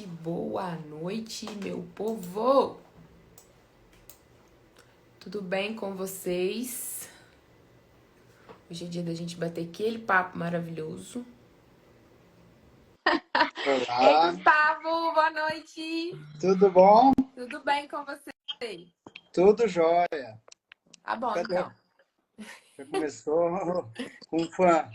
boa noite, meu povo! Tudo bem com vocês? Hoje é dia da gente bater aquele papo maravilhoso. Ei, Olá, Gustavo, boa noite! tudo bom? Tudo bem com você? Tudo jóia. Tá bom, Cadê? então. Já começou com fã.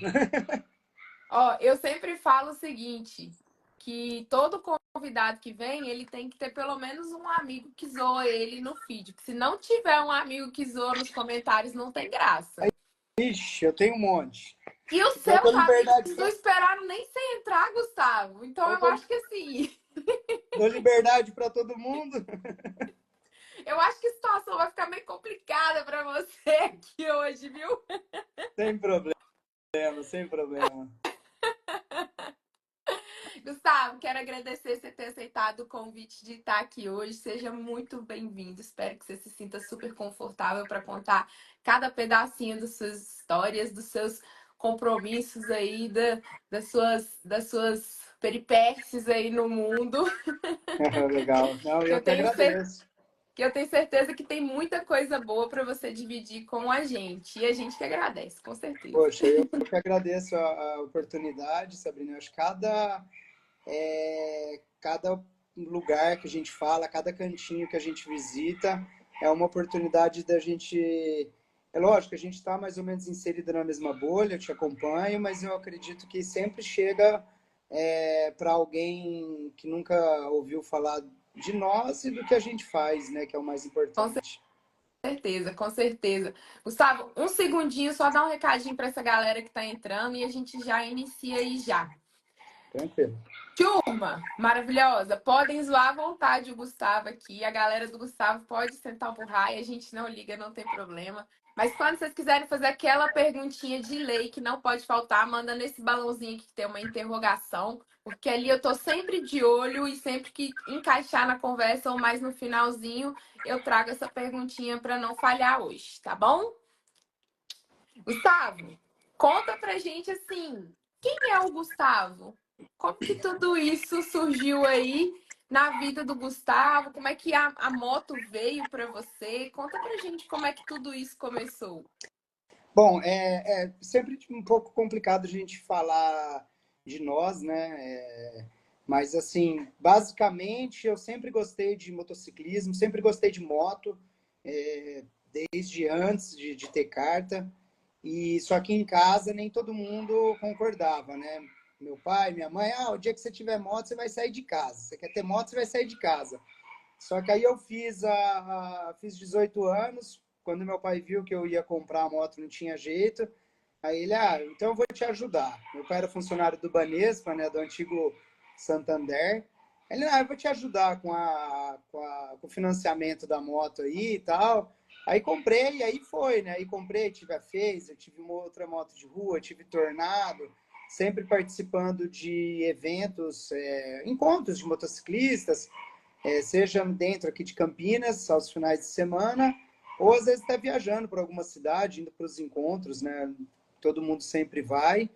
Ó, eu sempre falo o seguinte, que todo convidado que vem, ele tem que ter pelo menos um amigo que zoa ele no feed. Porque se não tiver um amigo que zoa nos comentários, não tem graça. Ixi, eu tenho um monte. E os Eu dou seus amigos liberdade não pra, esperaram nem você entrar, Gustavo. Então eu eu dou, acho que assim, dou liberdade para todo mundo. eu acho que a situação vai ficar meio complicada pra você aqui hoje, viu? Sem problema, sem problema. Gustavo, quero agradecer você ter aceitado o convite de estar aqui hoje. Seja muito bem-vindo. Espero que você se sinta super confortável para contar cada pedacinho das suas histórias, dos seus compromissos aí, das suas peripécias aí no mundo. Legal. Não, Que eu eu que tenho certeza agradeço. que eu tenho certeza que tem muita coisa boa para você dividir com a gente. E a gente que agradece, com certeza. Poxa, eu que agradeço a oportunidade, Sabrina. Eu acho que cada lugar que a gente fala, cada cantinho que a gente visita, é uma oportunidade da gente. É lógico, a gente está mais ou menos inserido na mesma bolha, eu te acompanho, mas eu acredito que sempre chega para alguém que nunca ouviu falar de nós e do que a gente faz, né? Que é o mais Com importante. certeza, com certeza. Gustavo, um segundinho, só dar um recadinho para essa galera que está entrando e a gente já inicia aí já. Tranquilo. Turma maravilhosa, podem zoar à vontade o Gustavo aqui. A galera do Gustavo pode sentar o burrai, a gente não liga, não tem problema. Mas quando vocês quiserem fazer aquela perguntinha de lei que não pode faltar, manda nesse balãozinho aqui que tem uma interrogação, porque ali eu tô sempre de olho e sempre que encaixar na conversa ou mais no finalzinho, eu trago essa perguntinha para não falhar hoje, tá bom? Gustavo, conta pra gente assim, quem é o Gustavo? Como que tudo isso surgiu aí na vida do Gustavo? Como é que a moto veio para você? Conta pra gente como é que tudo isso começou. Bom, é sempre um pouco complicado a gente falar de nós, né? Mas, assim, basicamente, eu sempre gostei de motociclismo, sempre gostei de moto, desde antes de ter carta. E só que em casa nem todo mundo concordava, né? Meu pai, minha mãe, o dia que você tiver moto, você vai sair de casa. Você quer ter moto, você vai sair de casa. Só que aí eu fiz 18 anos, quando meu pai viu que eu ia comprar a moto, não tinha jeito. Aí ele, então eu vou te ajudar. Meu pai era funcionário do Banespa, né, do antigo Santander. Ele, eu vou te ajudar com o financiamento da moto aí e tal. Aí comprei, aí foi, né? Aí comprei, tive a Phaser, tive uma outra moto de rua, tive Tornado, sempre participando de eventos, encontros de motociclistas, seja dentro aqui de Campinas, aos finais de semana, ou às vezes até viajando para alguma cidade, indo para os encontros, né? Todo mundo sempre vai.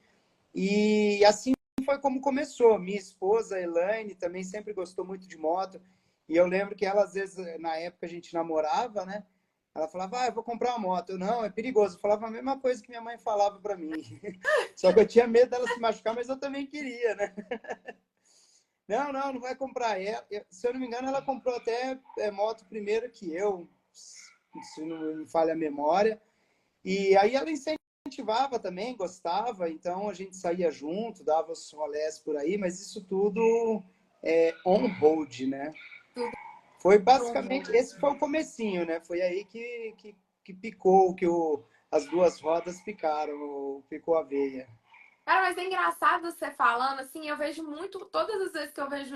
E assim foi como começou. Minha esposa, Elaine, também sempre gostou muito de moto. E eu lembro que ela, às vezes, na época a gente namorava, né? Ela falava, eu vou comprar uma moto. Eu, não, é perigoso. Eu falava a mesma coisa que minha mãe falava para mim. Só que eu tinha medo dela se machucar, mas eu também queria, né? Não, não, não vai comprar. Se eu não me engano, ela comprou até moto primeiro que eu, se não me falha a memória. E aí ela incentivava também, gostava, então a gente saía junto, dava os rolés por aí, mas isso tudo on-road, né? Tudo Foi pro basicamente, mundo. esse foi o comecinho, né? Foi aí que picou, as duas rodas picaram, picou a veia. Cara, mas é engraçado você falando assim, eu vejo muito, todas as vezes que eu vejo,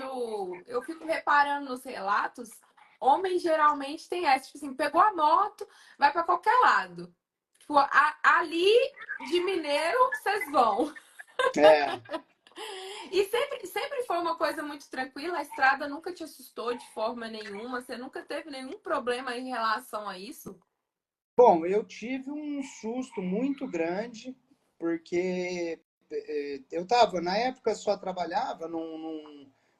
eu fico reparando nos relatos, homens geralmente tem essa, tipo assim, pegou a moto, vai pra qualquer lado. Tipo, ali de Mineiro, vocês vão. É, E sempre foi uma coisa muito tranquila, a estrada nunca te assustou de forma nenhuma, você nunca teve nenhum problema em relação a isso? bom, eu tive um susto muito grande, porque eu estava, na época, só trabalhava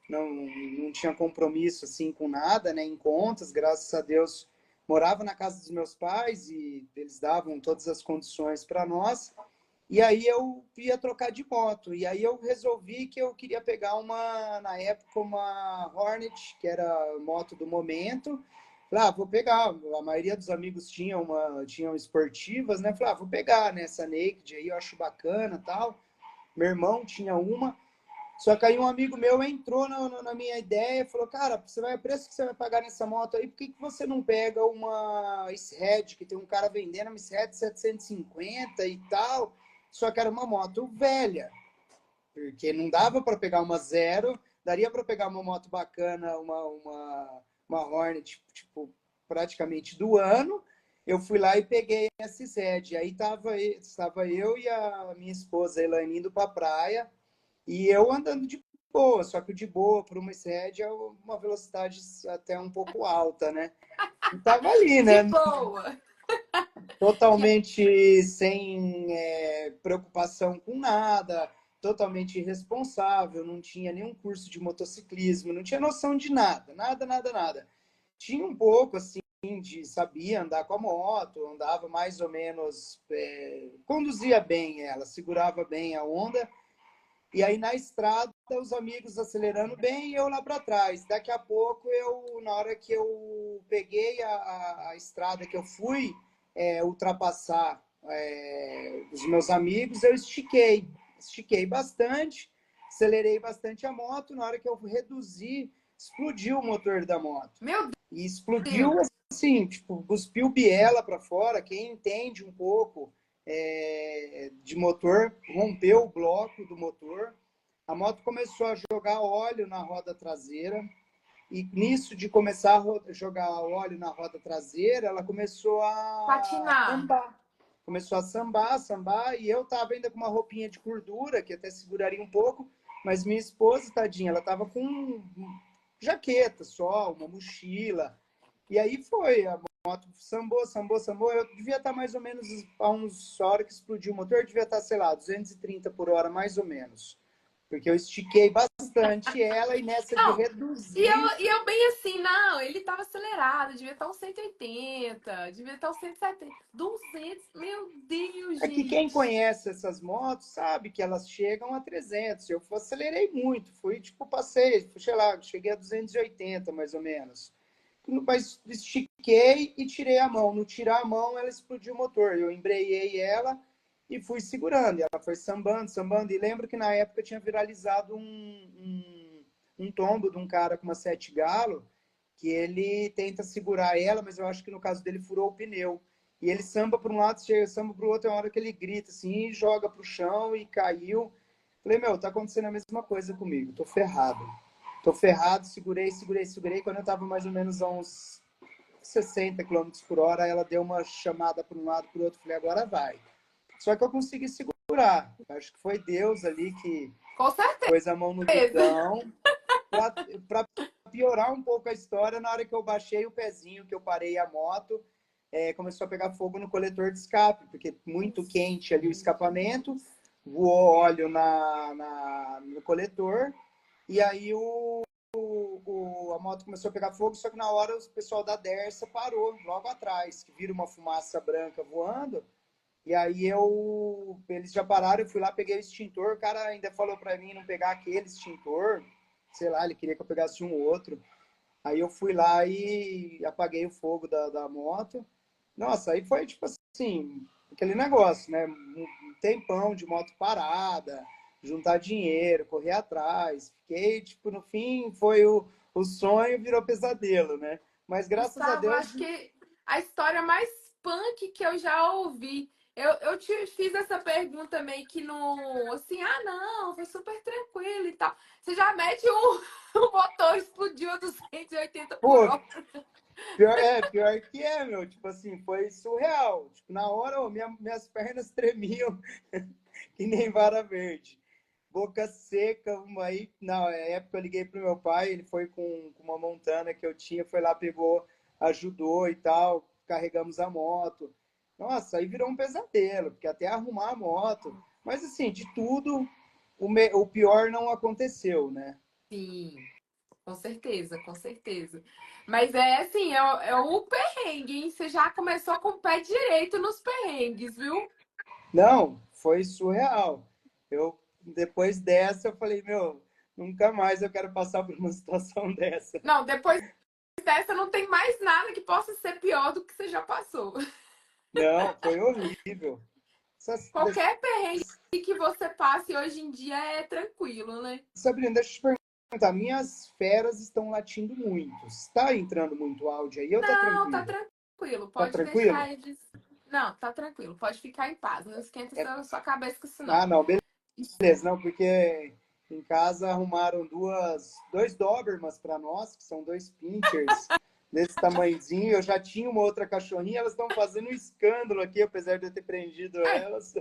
não tinha compromisso assim com nada, né, em contas, graças a Deus morava na casa dos meus pais e eles davam todas as condições para nós. E aí eu ia trocar de moto. E aí eu resolvi que eu queria pegar na época, uma Hornet, que era a moto do momento. Falei, vou pegar. A maioria dos amigos tinham esportivas, né? Falei, vou pegar, né? Essa Naked aí eu acho bacana, tal. Meu irmão tinha uma. Só que aí um amigo meu entrou na minha ideia e falou, cara, o preço que você vai pagar nessa moto aí, por que você não pega uma Red, que tem um cara vendendo uma Red 750 e tal, só que era uma moto velha, porque não dava para pegar uma zero, daria para pegar uma moto bacana, uma Hornet, tipo, praticamente do ano. Eu fui lá e peguei essa Red. Aí estava eu e a minha esposa, Elaine, indo para a praia, e eu andando de boa, só que o de boa para uma sede é uma velocidade até um pouco alta, né? E tava ali, De né? boa. Totalmente sem preocupação com nada, totalmente irresponsável, não tinha nenhum curso de motociclismo, não tinha noção de nada, nada, nada, nada. Tinha um pouco, assim, sabia andar com a moto, andava mais ou menos, conduzia bem ela, segurava bem a onda. E aí na estrada, os amigos acelerando bem e eu lá para trás. Daqui a pouco, na hora que eu peguei a estrada que eu fui ultrapassar os meus amigos, eu estiquei bastante, acelerei bastante a moto. Na hora que eu reduzi, explodiu o motor da moto. Meu E explodiu Deus. assim, tipo, cuspiu biela para fora. Quem entende um pouco de motor, rompeu o bloco do motor. A moto começou a jogar óleo na roda traseira. E nisso de começar a jogar óleo na roda traseira, ela começou a Patinar. sambar. Começou a sambar, sambar, e eu estava ainda com uma roupinha de gordura, que até seguraria um pouco, mas minha esposa, tadinha, ela estava com jaqueta só, uma mochila. E aí foi, a moto sambou, sambou, sambou. Eu devia estar mais ou menos, a uns hora que explodiu o motor, eu devia estar, sei lá, 230 por hora, mais ou menos. Porque eu estiquei bastante ela e nessa de Não, reduzir. e eu bem assim, não, ele tava acelerado, devia estar uns 180, devia estar uns 170, 200, meu Deus, É que quem gente. conhece essas motos sabe que elas chegam a 300. Eu acelerei muito, fui tipo, passei, sei lá, cheguei a 280 mais ou menos. Mas estiquei e tirei a mão. No tirar a mão, ela explodiu o motor. Eu embreiei ela e fui segurando. E ela foi sambando, sambando. E lembro que na época tinha viralizado um tombo de um cara com uma sete galo, que ele tenta segurar ela, mas eu acho que no caso dele furou o pneu. E ele samba para um lado, chega, samba para o outro, é uma hora que ele grita assim, joga para o chão e caiu. Falei, meu, tá acontecendo a mesma coisa comigo, tô ferrado. Tô ferrado, segurei, segurei, segurei. Quando eu tava mais ou menos a uns 60 quilômetros por hora, ela deu uma chamada para um lado, para o outro. Falei, agora vai. Só que eu consegui segurar. Acho que foi Deus ali que Com pôs a mão no certeza. guidão. Para piorar um pouco a história, na hora que eu baixei o pezinho, que eu parei a moto, começou a pegar fogo no coletor de escape, porque muito quente ali o escapamento, voou óleo no coletor, e aí a moto começou a pegar fogo, só que na hora o pessoal da Dersa parou logo atrás, que vira uma fumaça branca voando, e aí eles já pararam, eu fui lá, peguei o extintor, o cara ainda falou para mim não pegar aquele extintor, sei lá, ele queria que eu pegasse um outro. Aí eu fui lá e apaguei o fogo da moto. Nossa, aí foi tipo assim, aquele negócio, né? Um tempão de moto parada, juntar dinheiro, correr atrás. Fiquei, tipo, no fim, foi o sonho virou pesadelo, né? Mas graças a Gustavo, Deus, acho que a história mais punk que eu já ouvi. Eu te fiz essa pergunta meio que no. Assim, ah, não, foi super tranquilo e tal. Você já mete o motor explodiu a 280 por pô, hora. pior que é, meu. Tipo assim, foi surreal. Tipo, na hora, minhas pernas tremiam que nem vara verde. Boca seca, aí, na época eu liguei pro meu pai, ele foi com uma Montana que eu tinha, foi lá, pegou, ajudou e tal, carregamos a moto. Nossa, aí virou um pesadelo, porque até arrumar a moto. Mas assim, de tudo, o pior não aconteceu, né? Sim. Com certeza, com certeza. Mas é assim, é o perrengue, hein? Você já começou com o pé direito nos perrengues, viu? Não, foi surreal. Depois dessa, eu falei, meu, nunca mais eu quero passar por uma situação dessa. Não, depois dessa não tem mais nada que possa ser pior do que você já passou. Não, foi horrível. Qualquer perrengue que você passe hoje em dia é tranquilo, né? Sabrina, deixa eu te perguntar. Minhas feras estão latindo muito. Está entrando muito áudio aí ou tá Não, tá tranquilo? tranquilo. Tá Pode tranquilo? deixar eles. Não, tá tranquilo. Pode ficar em paz. Não esquenta É- sua cabeça com isso, Ah, não. não, beleza. Não, porque em casa arrumaram dois Dobermans para nós, que são dois pinchers desse tamanhozinho. Eu já tinha uma outra cachorrinha, elas estão fazendo um escândalo aqui, apesar de eu ter prendido É, elas.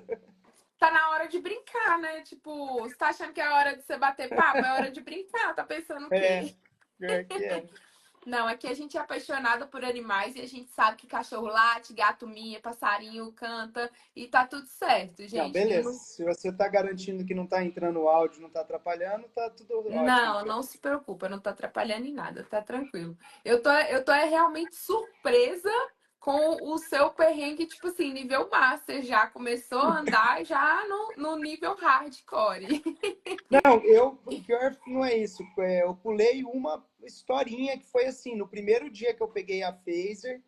tá na hora de brincar, né? Tipo, você tá achando que é hora de você bater papo? É hora de brincar. Tá pensando o É, quê? pior que é. Não, aqui a gente é apaixonado por animais e a gente sabe que cachorro late, gato mia, passarinho canta e tá tudo certo, Não, gente. beleza. Se você está garantindo que não está entrando áudio, não está atrapalhando, tá tudo ótimo, Não, então. não se preocupa, não tá atrapalhando em nada, tá tranquilo. Eu tô realmente surpresa com o seu perrengue, tipo assim, nível master, já começou a andar já no nível hardcore. Não, o pior não é isso. Eu pulei uma historinha que foi assim, no primeiro dia que eu peguei a Phaser,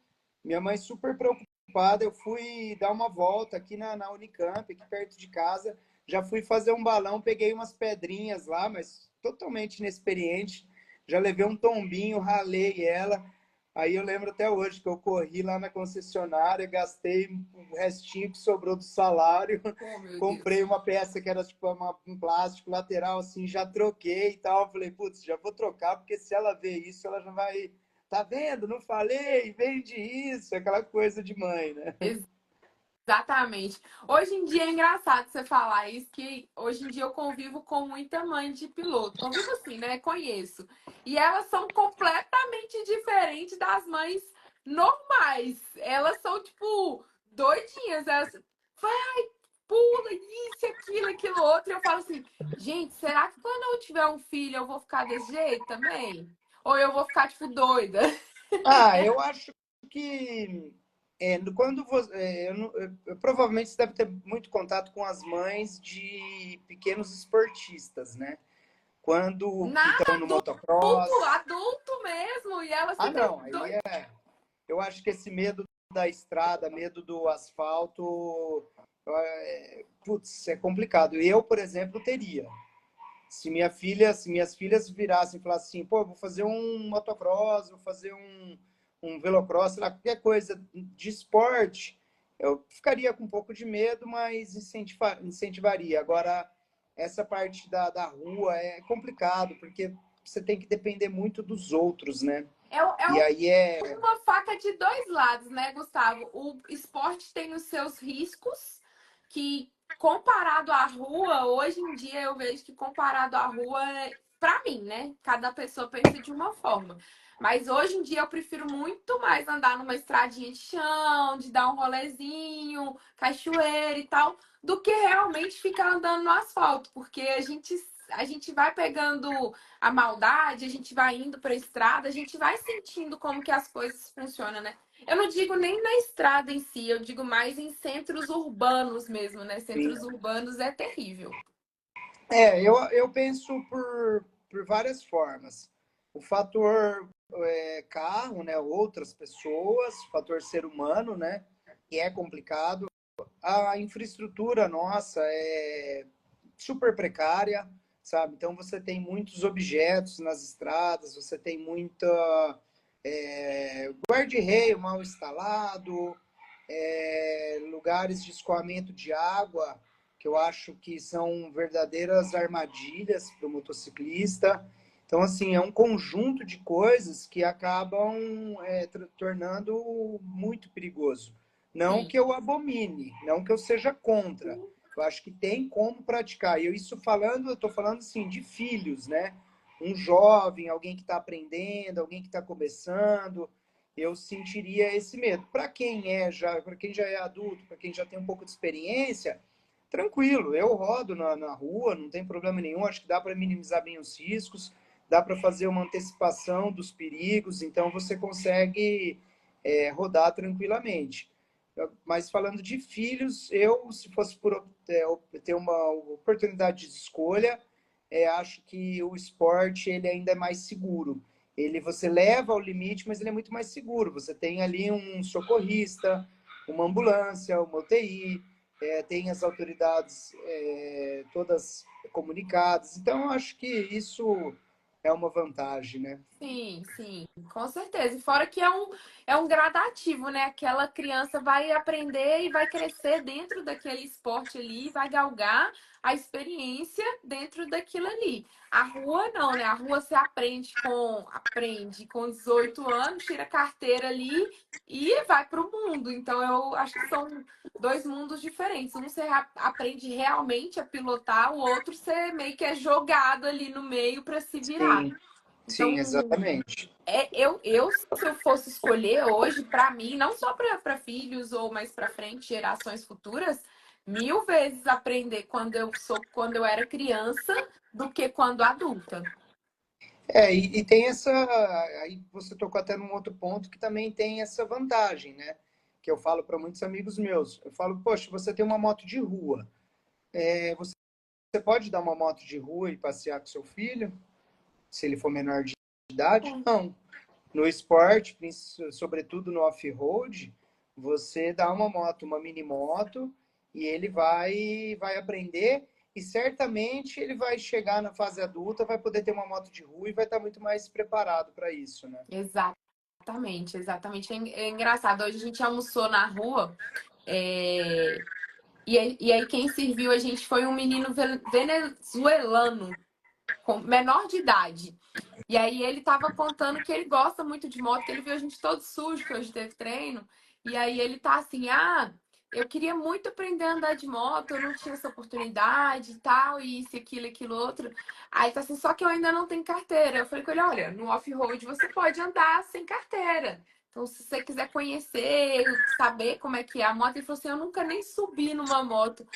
minha mãe super preocupada, eu fui dar uma volta aqui na Unicamp, aqui perto de casa, já fui fazer um balão, peguei umas pedrinhas lá, mas totalmente inexperiente, já levei um tombinho, ralei ela, aí eu lembro até hoje que eu corri lá na concessionária, gastei o restinho que sobrou do salário, Oh, meu comprei Deus. uma peça que era tipo um plástico lateral, assim, já troquei e tal. Falei, putz, já vou trocar, porque se ela ver isso, ela já vai. Tá vendo? Não falei, vende isso, aquela coisa de mãe, né? Exatamente. Hoje em dia é engraçado você falar isso, que hoje em dia eu convivo com muita mãe de piloto. Convivo assim, né? Conheço. E elas são completamente diferentes das mães normais. Elas são, tipo, doidinhas. Elas vai, pula, isso, aquilo, aquilo outro. E eu falo assim, gente, será que quando eu tiver um filho eu vou ficar desse jeito também? Ou eu vou ficar, tipo, doida? Ah, eu acho que quando você, provavelmente você deve ter muito contato com as mães de pequenos esportistas, né? Quando que Nada, estão no motocross. adulto mesmo. E elas Ah, ficam não, aí doidas. eu acho que esse medo da estrada, medo do asfalto, putz, é complicado. Eu, por exemplo, teria. Se minhas filhas virassem e falassem assim, pô, vou fazer um motocross, vou fazer um velocross, sei lá, qualquer coisa de esporte, eu ficaria com um pouco de medo, mas incentivaria. Agora, essa parte da rua é complicado, porque você tem que depender muito dos outros, né? É E aí uma faca de dois lados, né, Gustavo? O esporte tem os seus riscos, que comparado à rua, hoje em dia eu vejo que comparado à rua, pra mim, né? Cada pessoa pensa de uma forma. Mas hoje em dia eu prefiro muito mais andar numa estradinha de chão, de dar um rolezinho, cachoeira e tal, do que realmente ficar andando no asfalto, porque a gente vai pegando a maldade, a gente vai indo para a estrada, a gente vai sentindo como que as coisas funcionam, né? Eu não digo nem na estrada em si, eu digo mais em centros urbanos mesmo, né? sim. Centros urbanos é terrível. Eu penso por várias formas. O fator carro, né, outras pessoas, o fator ser humano, né, que é complicado. A infraestrutura nossa é super precária, sabe? Então você tem muitos objetos nas estradas, você tem muita guarda-reio mal instalado, lugares de escoamento de água, que eu acho que são verdadeiras armadilhas para o motociclista. Então, assim, é um conjunto de coisas que acabam tornando muito perigoso. Não Sim. que eu abomine, não que eu seja contra. Eu acho que tem como praticar. E eu estou falando assim, de filhos, né? Um jovem, alguém que está aprendendo, alguém que está começando, eu sentiria esse medo. Para quem já é adulto, para quem já tem um pouco de experiência, tranquilo, eu rodo na rua, não tem problema nenhum, acho que dá para minimizar bem os riscos. dá para fazer uma antecipação dos perigos, então você consegue rodar tranquilamente. Mas falando de filhos, eu, se fosse ter uma oportunidade de escolha, acho que o esporte ele ainda é mais seguro. Você leva ao limite, mas ele é muito mais seguro. Você tem ali um socorrista, uma ambulância, uma UTI, tem as autoridades todas comunicadas. Então, eu acho que isso é uma vantagem, né? Sim, sim, com certeza. E fora que é um gradativo, né? Aquela criança vai aprender e vai crescer dentro daquele esporte ali, vai galgar a experiência dentro daquilo ali. A rua não, né? A rua você aprende com 18 anos, tira carteira ali e vai para o mundo. Então eu acho que são dois mundos diferentes. Um você aprende realmente a pilotar, o outro você meio que é jogado ali no meio para se virar. Sim, sim, Então, exatamente. se eu fosse escolher hoje, para mim, não só para filhos ou mais para frente, gerações futuras, mil vezes aprender quando eu era criança do que quando adulta. E tem essa. Aí você tocou até num outro ponto que também tem essa vantagem, né? Que eu falo para muitos amigos meus. Eu falo, poxa, você tem uma moto de rua. Você pode dar uma moto de rua e passear com seu filho, se ele for menor de idade? Não. No esporte, sobretudo no off-road, você dá uma moto, uma mini moto, e ele vai aprender e certamente ele vai chegar na fase adulta, vai poder ter uma moto de rua e vai estar muito mais preparado para isso, né? Exatamente, exatamente. É engraçado. Hoje a gente almoçou na rua, é, e aí quem serviu a gente foi um menino venezuelano, menor de idade. E aí ele tava contando que ele gosta muito de moto, que ele viu a gente todo sujo, que hoje teve treino. E aí ele tá assim, eu queria muito aprender a andar de moto, eu não tinha essa oportunidade e tal, e isso, aquilo, aquilo, outro. Aí tá assim, só que eu ainda não tenho carteira. Eu falei com ele, olha, no off-road você pode andar sem carteira. Então, se você quiser conhecer, saber como é que é a moto, ele falou assim, eu nunca nem subi numa moto.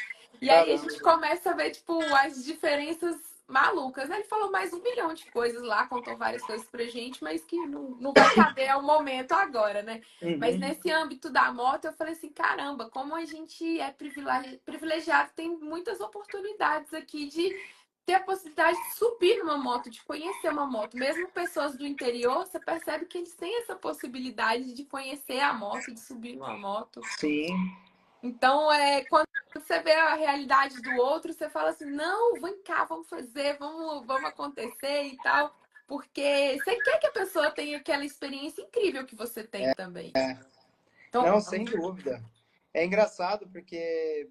E aí a gente Caramba. começa a ver, tipo, as diferenças malucas, né? Ele falou mais um milhão de coisas lá, contou várias coisas pra gente, mas que não vai caber ao momento agora, né? Mas Uhum. nesse âmbito da moto, eu falei assim, caramba, como a gente é privilegiado, tem muitas oportunidades aqui de ter a possibilidade de subir numa moto, de conhecer uma moto. Mesmo pessoas do interior, você percebe que eles têm essa possibilidade de conhecer a moto, de subir numa moto. Sim, Então, quando você vê a realidade do outro, você fala assim: não, vem cá, vamos fazer, vamos acontecer e tal. Porque você quer que a pessoa tenha aquela experiência incrível que você tem também. Então, não, sem dúvida. É engraçado porque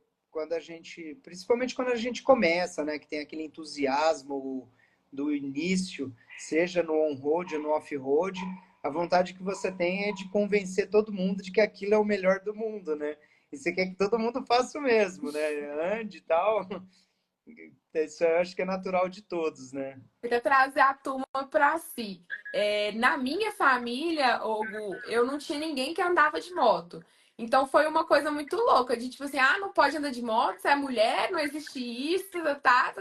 principalmente quando a gente começa, né, que tem aquele entusiasmo do início, seja no on-road ou no off-road, a vontade que você tem é de convencer todo mundo de que aquilo é o melhor do mundo, né? E você quer que todo mundo faça o mesmo, né? Ande e tal. Isso eu acho que é natural de todos, né? queria trazer a turma para si. Na minha família, Hugo, eu não tinha ninguém que andava de moto. Então foi uma coisa muito louca, de tipo assim, não pode andar de moto, você é mulher, não existe isso, tá.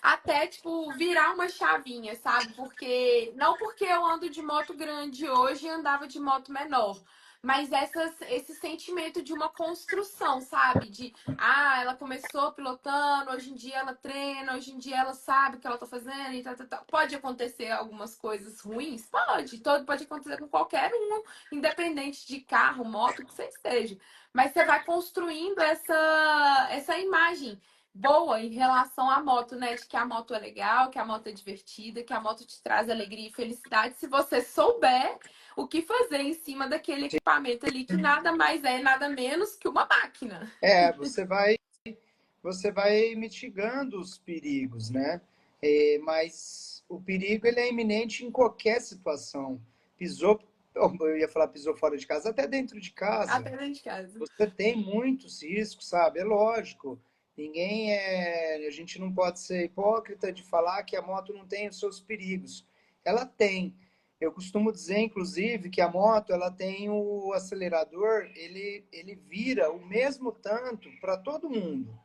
Até, tipo, virar uma chavinha, sabe? Não porque eu ando de moto grande hoje e andava de moto menor, mas esse sentimento de uma construção, sabe? Ela começou pilotando, hoje em dia ela treina, hoje em dia ela sabe o que ela tá fazendo e tal. Pode acontecer algumas coisas ruins? Pode. Pode acontecer com qualquer um, independente de carro, moto, o que você esteja. Mas você vai construindo essa imagem boa em relação à moto, né? De que a moto é legal, que a moto é divertida, que a moto te traz alegria e felicidade, se você souber o que fazer em cima daquele equipamento ali, que nada mais é, nada menos que uma máquina. É, você vai mitigando os perigos, né? Mas o perigo ele é iminente em qualquer situação. Pisou, eu ia falar pisou fora de casa, até dentro de casa. Até dentro de casa. Você tem muitos riscos, sabe? É lógico. A gente não pode ser hipócrita de falar que a moto não tem os seus perigos. Ela tem. Eu costumo dizer, inclusive, que a moto ela tem o acelerador, ele vira o mesmo tanto para todo mundo.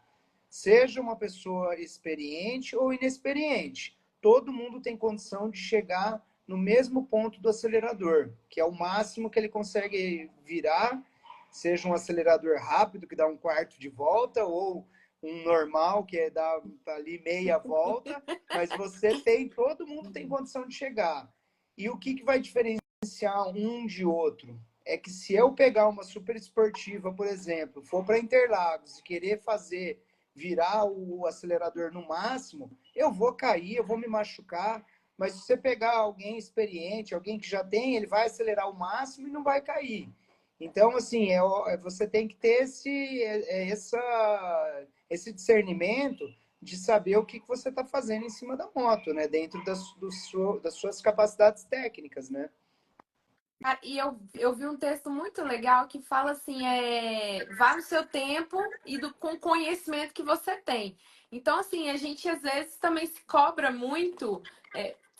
Seja uma pessoa experiente ou inexperiente. todo mundo tem condição de chegar no mesmo ponto do acelerador, que é o máximo que ele consegue virar, seja um acelerador rápido, que dá um quarto de volta, ou um normal, que é dar ali meia volta, mas todo mundo tem condição de chegar. E o que vai diferenciar um de outro? É que se eu pegar uma super esportiva, por exemplo, for para Interlagos e querer fazer virar o acelerador no máximo, eu vou cair, eu vou me machucar. Mas se você pegar alguém experiente, alguém que já tem, ele vai acelerar o máximo e não vai cair. Então, assim, você tem que ter esse discernimento de saber o que você está fazendo em cima da moto, né? Dentro das suas capacidades técnicas, né? Cara, e eu vi um texto muito legal que fala assim, vá no seu tempo e com o conhecimento que você tem. Então, assim, a gente às vezes também se cobra muito,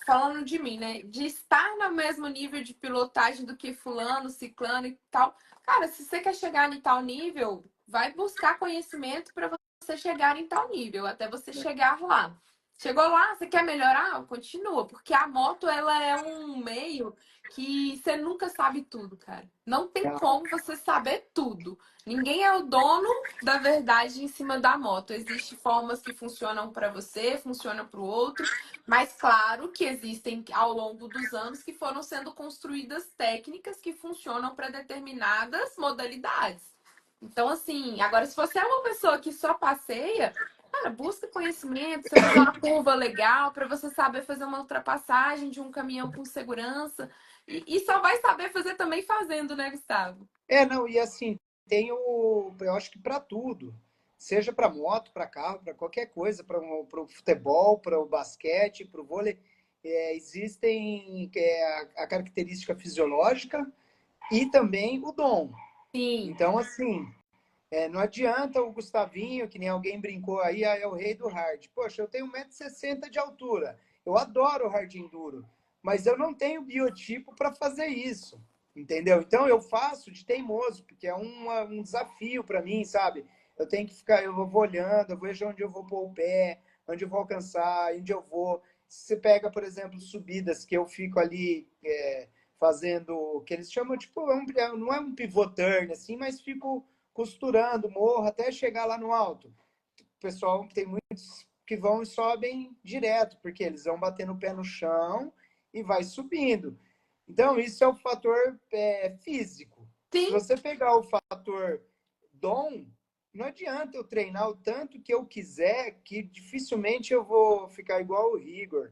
falando de mim, né? De estar no mesmo nível de pilotagem do que fulano, ciclano e tal. Cara, se você quer chegar em tal nível, vai buscar conhecimento para você chegar em tal nível, até você chegar lá. Chegou lá, você quer melhorar? Continua, porque a moto ela é um meio que você nunca sabe tudo, cara. Não tem como você saber tudo. Ninguém é o dono da verdade em cima da moto. Existem formas que funcionam para você, funcionam para o outro, mas claro que existem ao longo dos anos que foram sendo construídas técnicas que funcionam para determinadas modalidades. Então, assim, agora se você é uma pessoa que só passeia, cara, busca conhecimento, você fazer uma curva legal para você saber fazer uma ultrapassagem de um caminhão com segurança. E só vai saber fazer também fazendo, né, Gustavo? Não, e assim, eu acho que para tudo, seja para moto, para carro, para qualquer coisa, para o futebol, para o basquete, para o vôlei, existem a característica fisiológica e também o dom. Sim, Então, assim, não adianta o Gustavinho, que nem alguém brincou aí, é o rei do hard. Poxa, eu tenho 1,60 m de altura. Eu adoro o hard enduro, mas eu não tenho biotipo para fazer isso, entendeu? Então eu faço de teimoso, porque é um desafio para mim, sabe? Eu tenho que ficar, eu vou olhando, eu vejo onde eu vou pôr o pé, onde eu vou alcançar, onde eu vou. Se você pega, por exemplo, subidas que eu fico ali fazendo, que eles chamam, tipo, não é um pivot turn, assim, mas fico costurando morro até chegar lá no alto. O pessoal tem muitos que vão e sobem direto, porque eles vão batendo o pé no chão e vai subindo. Então, isso é o fator físico. Se sim, você pegar o fator dom, não adianta eu treinar o tanto que eu quiser, que dificilmente eu vou ficar igual o Rigor,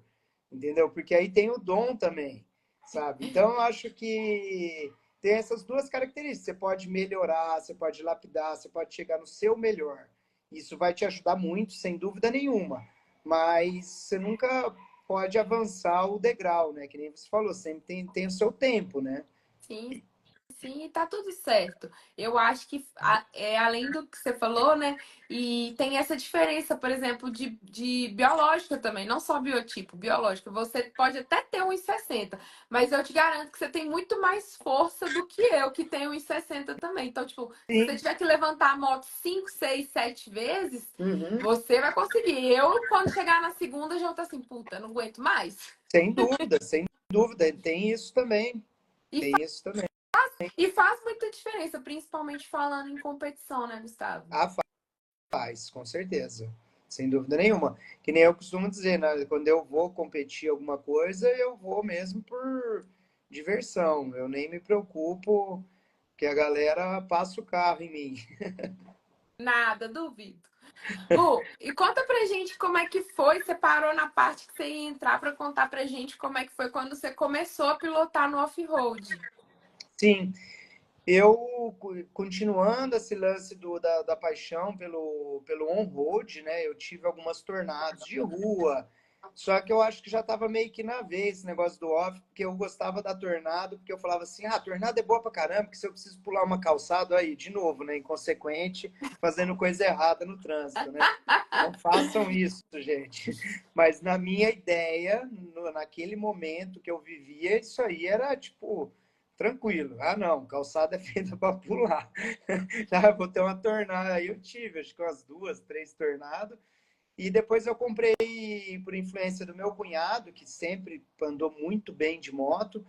entendeu? Porque aí tem o dom também, sabe? Então, eu acho que tem essas duas características. Você pode melhorar, você pode lapidar, você pode chegar no seu melhor. Isso vai te ajudar muito, sem dúvida nenhuma. Mas você nunca pode avançar o degrau, né? Que nem você falou, sempre tem o seu tempo, né? sim. Sim, tá tudo certo. Eu acho que além do que você falou, né? E tem essa diferença, por exemplo, de biológica também, não só biotipo, biológica. Você pode até ter 1,60, mas eu te garanto que você tem muito mais força do que eu, que tenho 1,60 também. Então, tipo, se você Sim. tiver que levantar a moto 5, 6, 7 vezes, Uhum. você vai conseguir. Eu, quando chegar na segunda, já vou estar assim, puta, não aguento mais. Sem dúvida, sem dúvida. Tem isso também. E, Tem isso também. e faz muita diferença, principalmente falando em competição, né, Gustavo? Ah, faz, com certeza. Sem dúvida nenhuma. Que nem eu costumo dizer, né? Quando eu vou competir alguma coisa, eu vou mesmo por diversão. Eu nem me preocupo que a galera passa o carro em mim. Nada, duvido. Gu, e conta pra gente como é que foi. Você parou na parte que você ia entrar pra contar pra gente como é que foi quando você começou a pilotar no off-road. Sim, eu, continuando esse lance da paixão pelo on-road, né? Eu tive algumas tornados de rua, só que eu acho que já estava meio que na vez esse negócio do off, porque eu gostava da tornado, porque eu falava assim, tornado é boa pra caramba, porque se eu preciso pular uma calçada, aí, de novo, né? Inconsequente, fazendo coisa errada no trânsito, né? Não façam isso, gente. Mas na minha ideia, naquele momento que eu vivia, isso aí era tipo tranquilo. Ah, não, calçada é feita para pular. Já vou ter uma tornada. Aí eu tive, acho que umas duas, três tornadas. E depois eu comprei, por influência do meu cunhado, que sempre andou muito bem de moto,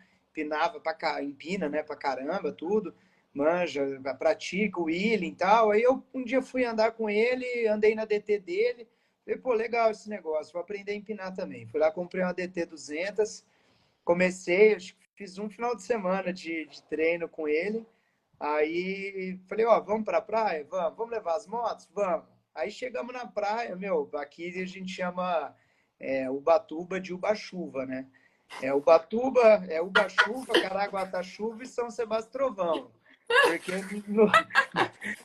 empina, né, pra caramba, tudo, manja, pratica o wheeling e tal. Aí eu um dia fui andar com ele, andei na DT dele, falei, pô, legal esse negócio, vou aprender a empinar também. Fui lá, comprei uma DT 200, comecei, acho que fiz um final de semana de treino com ele. Aí falei, ó, vamos pra praia? Vamos levar as motos? Vamos. Aí chegamos na praia, meu, aqui a gente chama Ubatuba de Uba-chuva, né? É Ubatuba, é Uba-chuva, Caraguatá-chuva e São Sebastião Trovão. Porque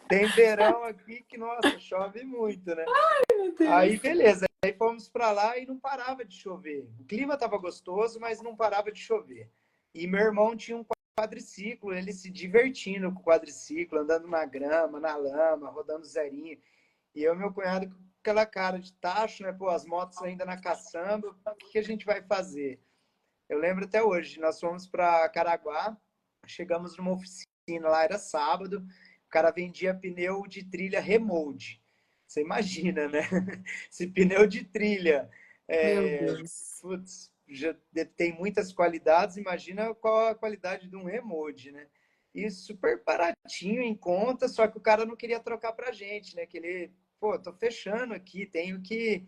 tem verão aqui que, nossa, chove muito, né? Meu Aí, Deus. beleza. Aí fomos para lá e não parava de chover. O clima estava gostoso, mas não parava de chover. E meu irmão tinha um quadriciclo, ele se divertindo com o quadriciclo, andando na grama, na lama, rodando zerinho. E eu e meu cunhado com aquela cara de tacho, né? Pô, as motos ainda na caçamba, o que a gente vai fazer? Eu lembro até hoje, nós fomos para Caraguá, chegamos numa oficina lá, era sábado, o cara vendia pneu de trilha remold. Você imagina, né? Esse pneu de trilha, Meu é, Deus. putz, já tem muitas qualidades, imagina qual a qualidade de um remold, né? E super baratinho em conta, só que o cara não queria trocar pra gente, né? Que ele, pô, tô fechando aqui, tenho que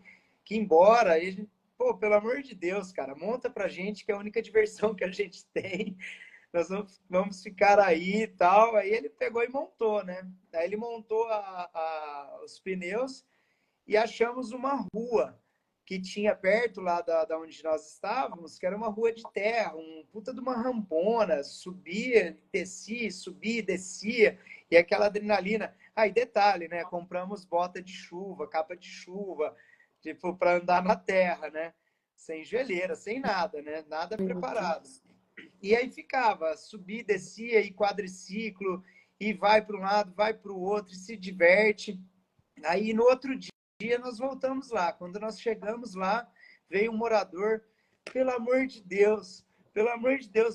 ir embora. Aí a gente, pô, pelo amor de Deus, cara, monta pra gente que é a única diversão que a gente tem. Nós vamos ficar aí e tal. Aí ele pegou e montou, né? Aí ele montou os pneus e achamos uma rua que tinha perto lá da onde nós estávamos, que era uma rua de terra, um puta de uma rampona, subia, descia, e aquela adrenalina. Aí, detalhe, né? Compramos bota de chuva, capa de chuva, tipo, para andar na terra, né? Sem geleira, sem nada, né? Nada Meu preparado. Deus. E aí ficava, subia, descia, e quadriciclo, e vai para um lado, vai para o outro, e se diverte. Aí no outro dia nós voltamos lá. Quando nós chegamos lá, veio um morador, pelo amor de Deus,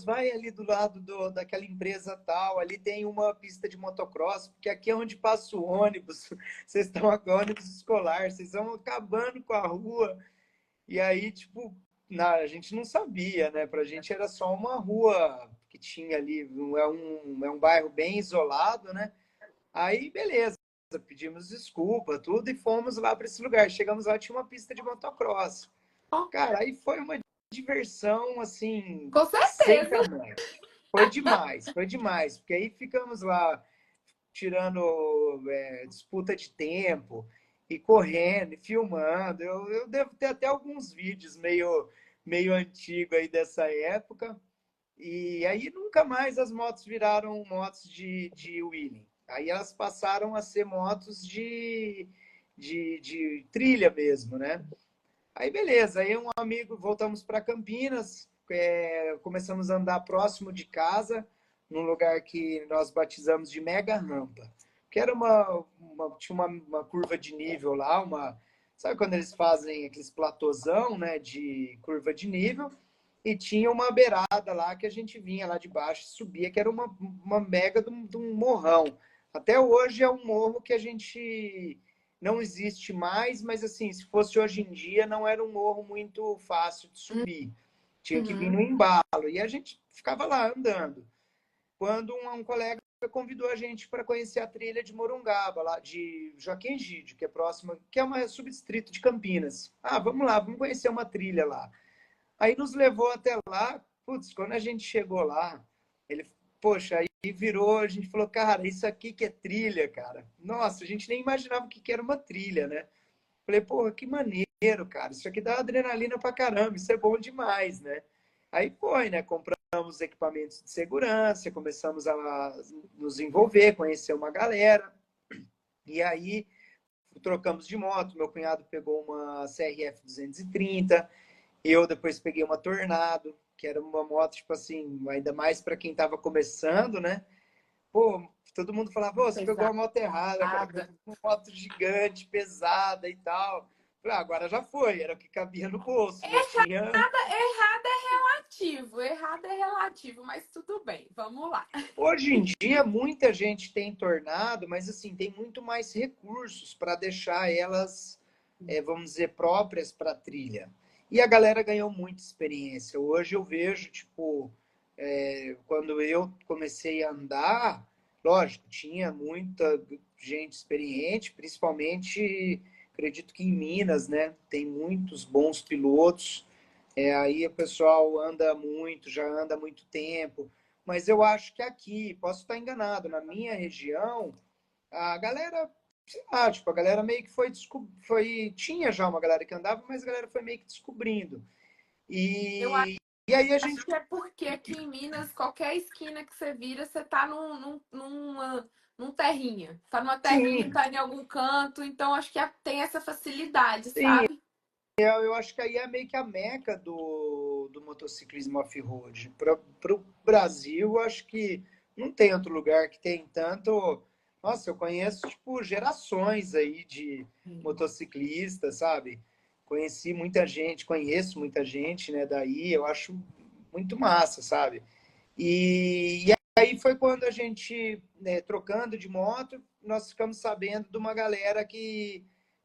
vai ali do lado daquela empresa tal, ali tem uma pista de motocross, porque aqui é onde passa o ônibus, vocês estão agora ônibus escolar, vocês estão acabando com a rua. E aí, tipo, a gente não sabia, né? Pra gente era só uma rua que tinha ali, é um bairro bem isolado, né? Aí, beleza, pedimos desculpa, tudo, e fomos lá para esse lugar. Chegamos lá, tinha uma pista de motocross. Oh, Cara, aí foi uma diversão, assim, com sem certeza. tamanho. Foi demais, porque aí ficamos lá tirando disputa de tempo e correndo e filmando. Eu devo ter até alguns vídeos meio antigos aí dessa época. E aí nunca mais as motos viraram motos de wheeling. Aí elas passaram a ser motos de trilha mesmo, né? Aí beleza, aí um amigo, voltamos para Campinas, começamos a andar próximo de casa, num lugar que nós batizamos de Mega Rampa, que era tinha uma curva de nível lá, sabe quando eles fazem aqueles platôzão, né, de curva de nível, e tinha uma beirada lá que a gente vinha lá de baixo, subia, que era uma mega de um morrão. Até hoje é um morro que a gente não existe mais, mas assim, se fosse hoje em dia, não era um morro muito fácil de subir. Tinha que vir no Uhum. embalo. E a gente ficava lá andando. Quando um colega convidou a gente para conhecer a trilha de Morungaba, lá de Joaquim Egídio, que é próxima, que é uma subdistrito de Campinas. Ah, vamos lá, vamos conhecer uma trilha lá. Aí nos levou até lá. Putz, quando a gente chegou lá, ele, poxa, aí virou, a gente falou, cara, isso aqui que é trilha, cara. Nossa, a gente nem imaginava o que era uma trilha, né? Falei, porra, que maneiro, cara. Isso aqui dá adrenalina pra caramba, isso é bom demais, né? Aí foi, né? Compramos equipamentos de segurança, começamos a nos envolver, conhecer uma galera. E aí trocamos de moto. Meu cunhado pegou uma CRF 230, eu depois peguei uma Tornado, que era uma moto, tipo assim, ainda mais para quem estava começando, né? Pô, todo mundo falava, pô, você pegou a moto errada, cara, pegou Pesada. uma moto gigante, pesada e tal. Falei, ah, agora já foi, era o que cabia no bolso, não tinha. Errado é relativo. Errado é relativo, mas tudo bem. Vamos lá. Hoje em dia, muita gente tem Tornado, mas assim, tem muito mais recursos para deixar elas vamos dizer, próprias para trilha. E a galera ganhou muita experiência. Hoje eu vejo, tipo, quando eu comecei a andar, lógico, tinha muita gente experiente, principalmente, acredito que em Minas, né? Tem muitos bons pilotos. Aí o pessoal anda muito, já anda há muito tempo. Mas eu acho que aqui, posso estar enganado, na minha região, a galera, sei lá, tipo, a galera meio que tinha já uma galera que andava, mas a galera foi meio que descobrindo. Eu E aí a acho gente, que é porque aqui em Minas, qualquer esquina que você vira, você tá num terrinha. Tá numa terrinha, sim, tá em algum canto, então acho que tem essa facilidade, sim, sabe? eu acho que aí é meio que a meca do motociclismo off-road. Para o Brasil, acho que não tem outro lugar que tem tanto. Nossa, eu conheço, tipo, gerações aí de motociclistas, sabe? Conheci muita gente, conheço muita gente, né, daí, eu acho muito massa, sabe? E aí foi quando a gente, né, trocando de moto, nós ficamos sabendo de uma galera que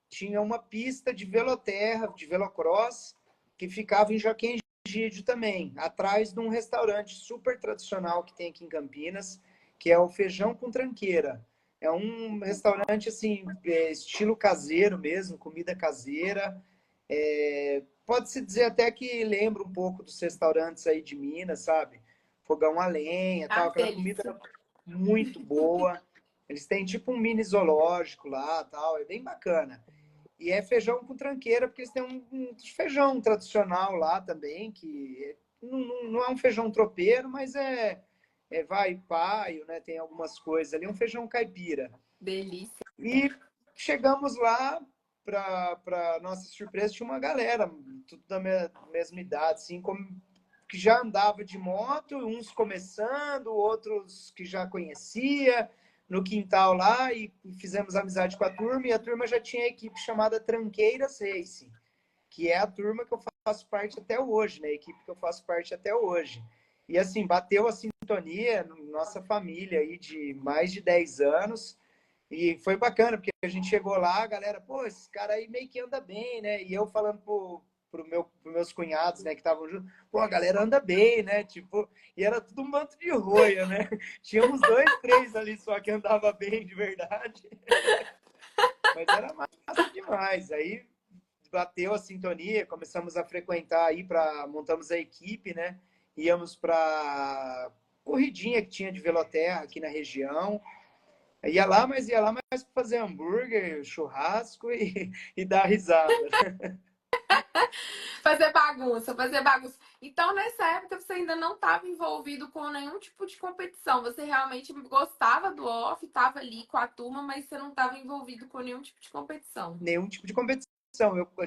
tinha uma pista de veloterra, de velocross, que ficava em Joaquim Egídio também, atrás de um restaurante super tradicional que tem aqui em Campinas, que é o Feijão com Tranqueira. É um restaurante assim, estilo caseiro mesmo, comida caseira. Pode-se dizer até que lembra um pouco dos restaurantes aí de Minas, sabe? Fogão a lenha, Ah, tal, que aquela comida delícia. muito boa. Eles têm tipo um mini zoológico lá, tal, é bem bacana. E é feijão com tranqueira, porque eles têm um feijão tradicional lá também, que não é um feijão tropeiro, mas vai paio, né? Tem algumas coisas ali, é um feijão caipira. Delícia. E chegamos lá, para nossa surpresa, tinha uma galera, tudo da mesma idade, assim, que já andava de moto, uns começando, outros que já conhecia, no quintal lá, e fizemos amizade com a turma, e a turma já tinha a equipe chamada Tranqueiras Racing, que é a turma que eu faço parte até hoje, né? A equipe que eu faço parte até hoje. E assim, bateu a sintonia, nossa família aí de mais de 10 anos, e foi bacana, porque a gente chegou lá, a galera, pô, esse cara aí meio que anda bem, né? E eu falando pros meus cunhados, né, que estavam juntos, pô, a galera anda bem, né? Tipo, e era tudo um manto de roia, né? Tínhamos dois, três ali só que andava bem de verdade, mas era massa demais. Aí bateu a sintonia, começamos a frequentar aí montamos a equipe, né? Íamos para corridinha que tinha de veloterra aqui na região. Ia lá mais para fazer hambúrguer, churrasco e dar risada. Fazer bagunça, fazer bagunça. Então, nessa época, você ainda não estava envolvido com nenhum tipo de competição. Você realmente gostava do off, estava ali com a turma, mas você não estava envolvido com nenhum tipo de competição. Nenhum tipo de competição.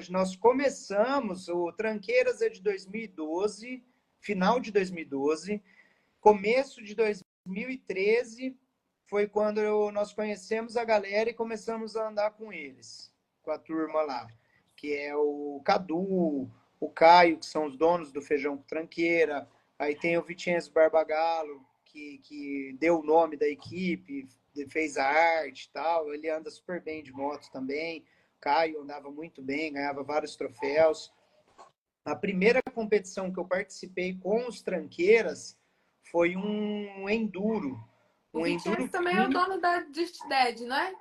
Nós começamos, o Tranqueiras é de 2012, final de 2012, começo de 2013 foi quando nós conhecemos a galera e começamos a andar com eles, com a turma lá, que é o Cadu, o Caio, que são os donos do Feijão com Tranqueira, aí tem o Vicenzo Barbagalo, que deu o nome da equipe, fez a arte e tal, ele anda super bem de moto também, o Caio andava muito bem, ganhava vários troféus. A primeira competição que eu participei com os Tranqueiras foi um enduro. O Um Vitinhas enduro também é o fim. dono da Dirt Dead, não é?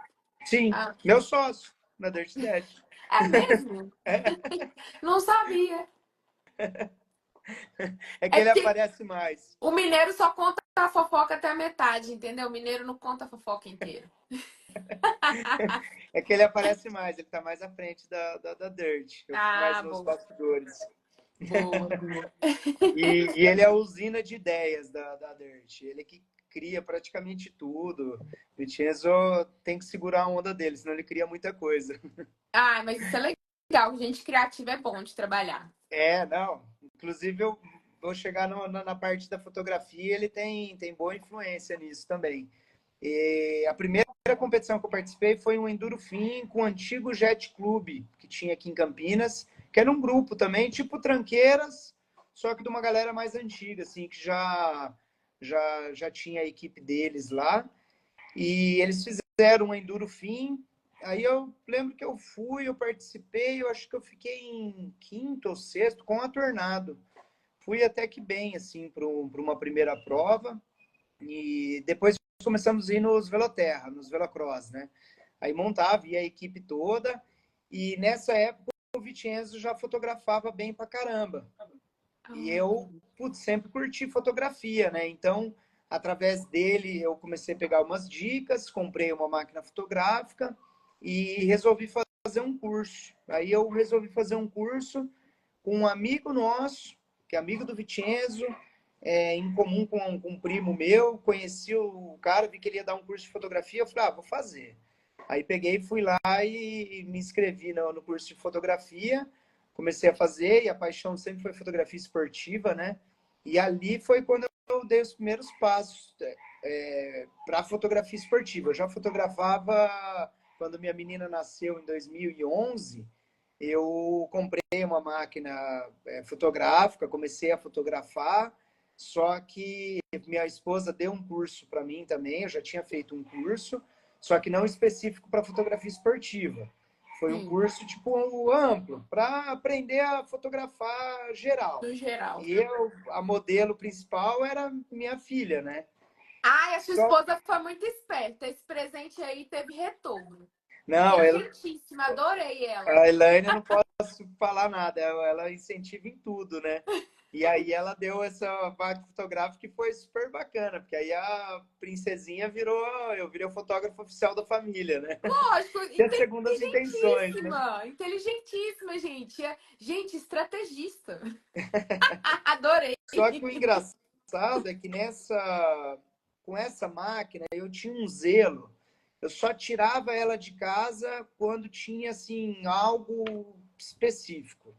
Sim, Ah, meu sócio na Dirt Dead. é mesmo? Não sabia. É que É ele porque aparece mais. o mineiro só conta a fofoca até a metade, entendeu? O mineiro não conta a fofoca inteira. É que ele aparece mais, ele tá mais à frente da Dirt. Eu fico mais Ah, nos boa. bastidores. Boa, boa. E ele é a usina de ideias da Dirt. Ele que cria praticamente tudo. O Vincenzo tem que segurar a onda dele, senão ele cria muita coisa. Ah, mas isso é legal. Gente criativa é bom de trabalhar. Não. Inclusive, eu vou chegar na parte da fotografia, ele tem boa influência nisso também. E a primeira competição que eu participei foi um Enduro Fim com o antigo Jet Club, que tinha aqui em Campinas, que era um grupo também, tipo Tranqueiras, só que de uma galera mais antiga, assim, que já tinha a equipe deles lá. E eles fizeram um Enduro Fim, Aí eu lembro que eu participei, eu acho que eu fiquei em quinto ou sexto com a Tornado. Fui até que bem, assim, para uma primeira prova. E depois começamos a ir nos Veloterra, nos Velocross, né? Aí montava, ia a equipe toda. E nessa época o Vicenzo já fotografava bem pra caramba. E eu, putz, sempre curti fotografia, né? Então, através dele, eu comecei a pegar umas dicas, comprei uma máquina fotográfica e resolvi fazer um curso. Aí eu resolvi fazer um curso com um amigo nosso, que é amigo do Vicenzo, em comum com um primo meu. Conheci o cara, vi que ele ia dar um curso de fotografia. Eu falei, vou fazer. Aí peguei, fui lá e me inscrevi no curso de fotografia. Comecei a fazer e a paixão sempre foi fotografia esportiva, né? E ali foi quando eu dei os primeiros passos para fotografia esportiva. Eu já fotografava quando minha menina nasceu em 2011. Eu comprei uma máquina fotográfica, comecei a fotografar, só que minha esposa deu um curso para mim também, eu já tinha feito um curso, só que não específico para fotografia esportiva. Foi um Sim, curso tipo amplo, para aprender a fotografar geral. no geral. E a modelo principal era minha filha, né? Ai, a sua Só esposa foi muito esperta. Esse presente aí teve retorno. não, Inteligentíssima, adorei ela. a Elaine eu não posso falar nada, ela incentiva em tudo, né? E aí ela deu essa parte fotográfica que foi super bacana, porque aí a princesinha virou, eu virei o fotógrafo oficial da família, né? Lógico, Tinha segundas intenções, né? inteligentíssima. Inteligentíssima, gente. Gente, estrategista. Adorei. Só que o engraçado é que com essa máquina eu tinha um zelo. Eu só tirava ela de casa quando tinha assim algo específico.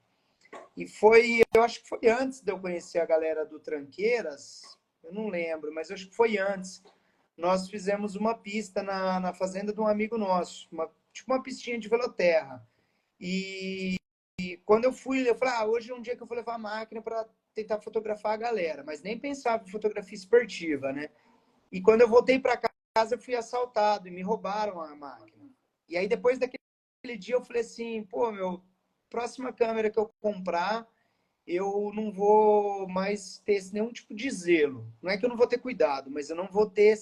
E foi, eu acho que foi antes de eu conhecer a galera do Tranqueiras, eu não lembro, mas eu acho que foi antes. Nós fizemos uma pista na fazenda de um amigo nosso, tipo uma pistinha de veloterra. E quando eu fui, eu falei, hoje é um dia que eu vou levar a máquina para tentar fotografar a galera, mas nem pensava em fotografia esportiva, né? E quando eu voltei para casa, eu fui assaltado e me roubaram a máquina. E aí depois daquele dia eu falei assim, pô, meu, próxima câmera que eu comprar, eu não vou mais ter nenhum tipo de zelo. Não é que eu não vou ter cuidado, mas eu não vou ter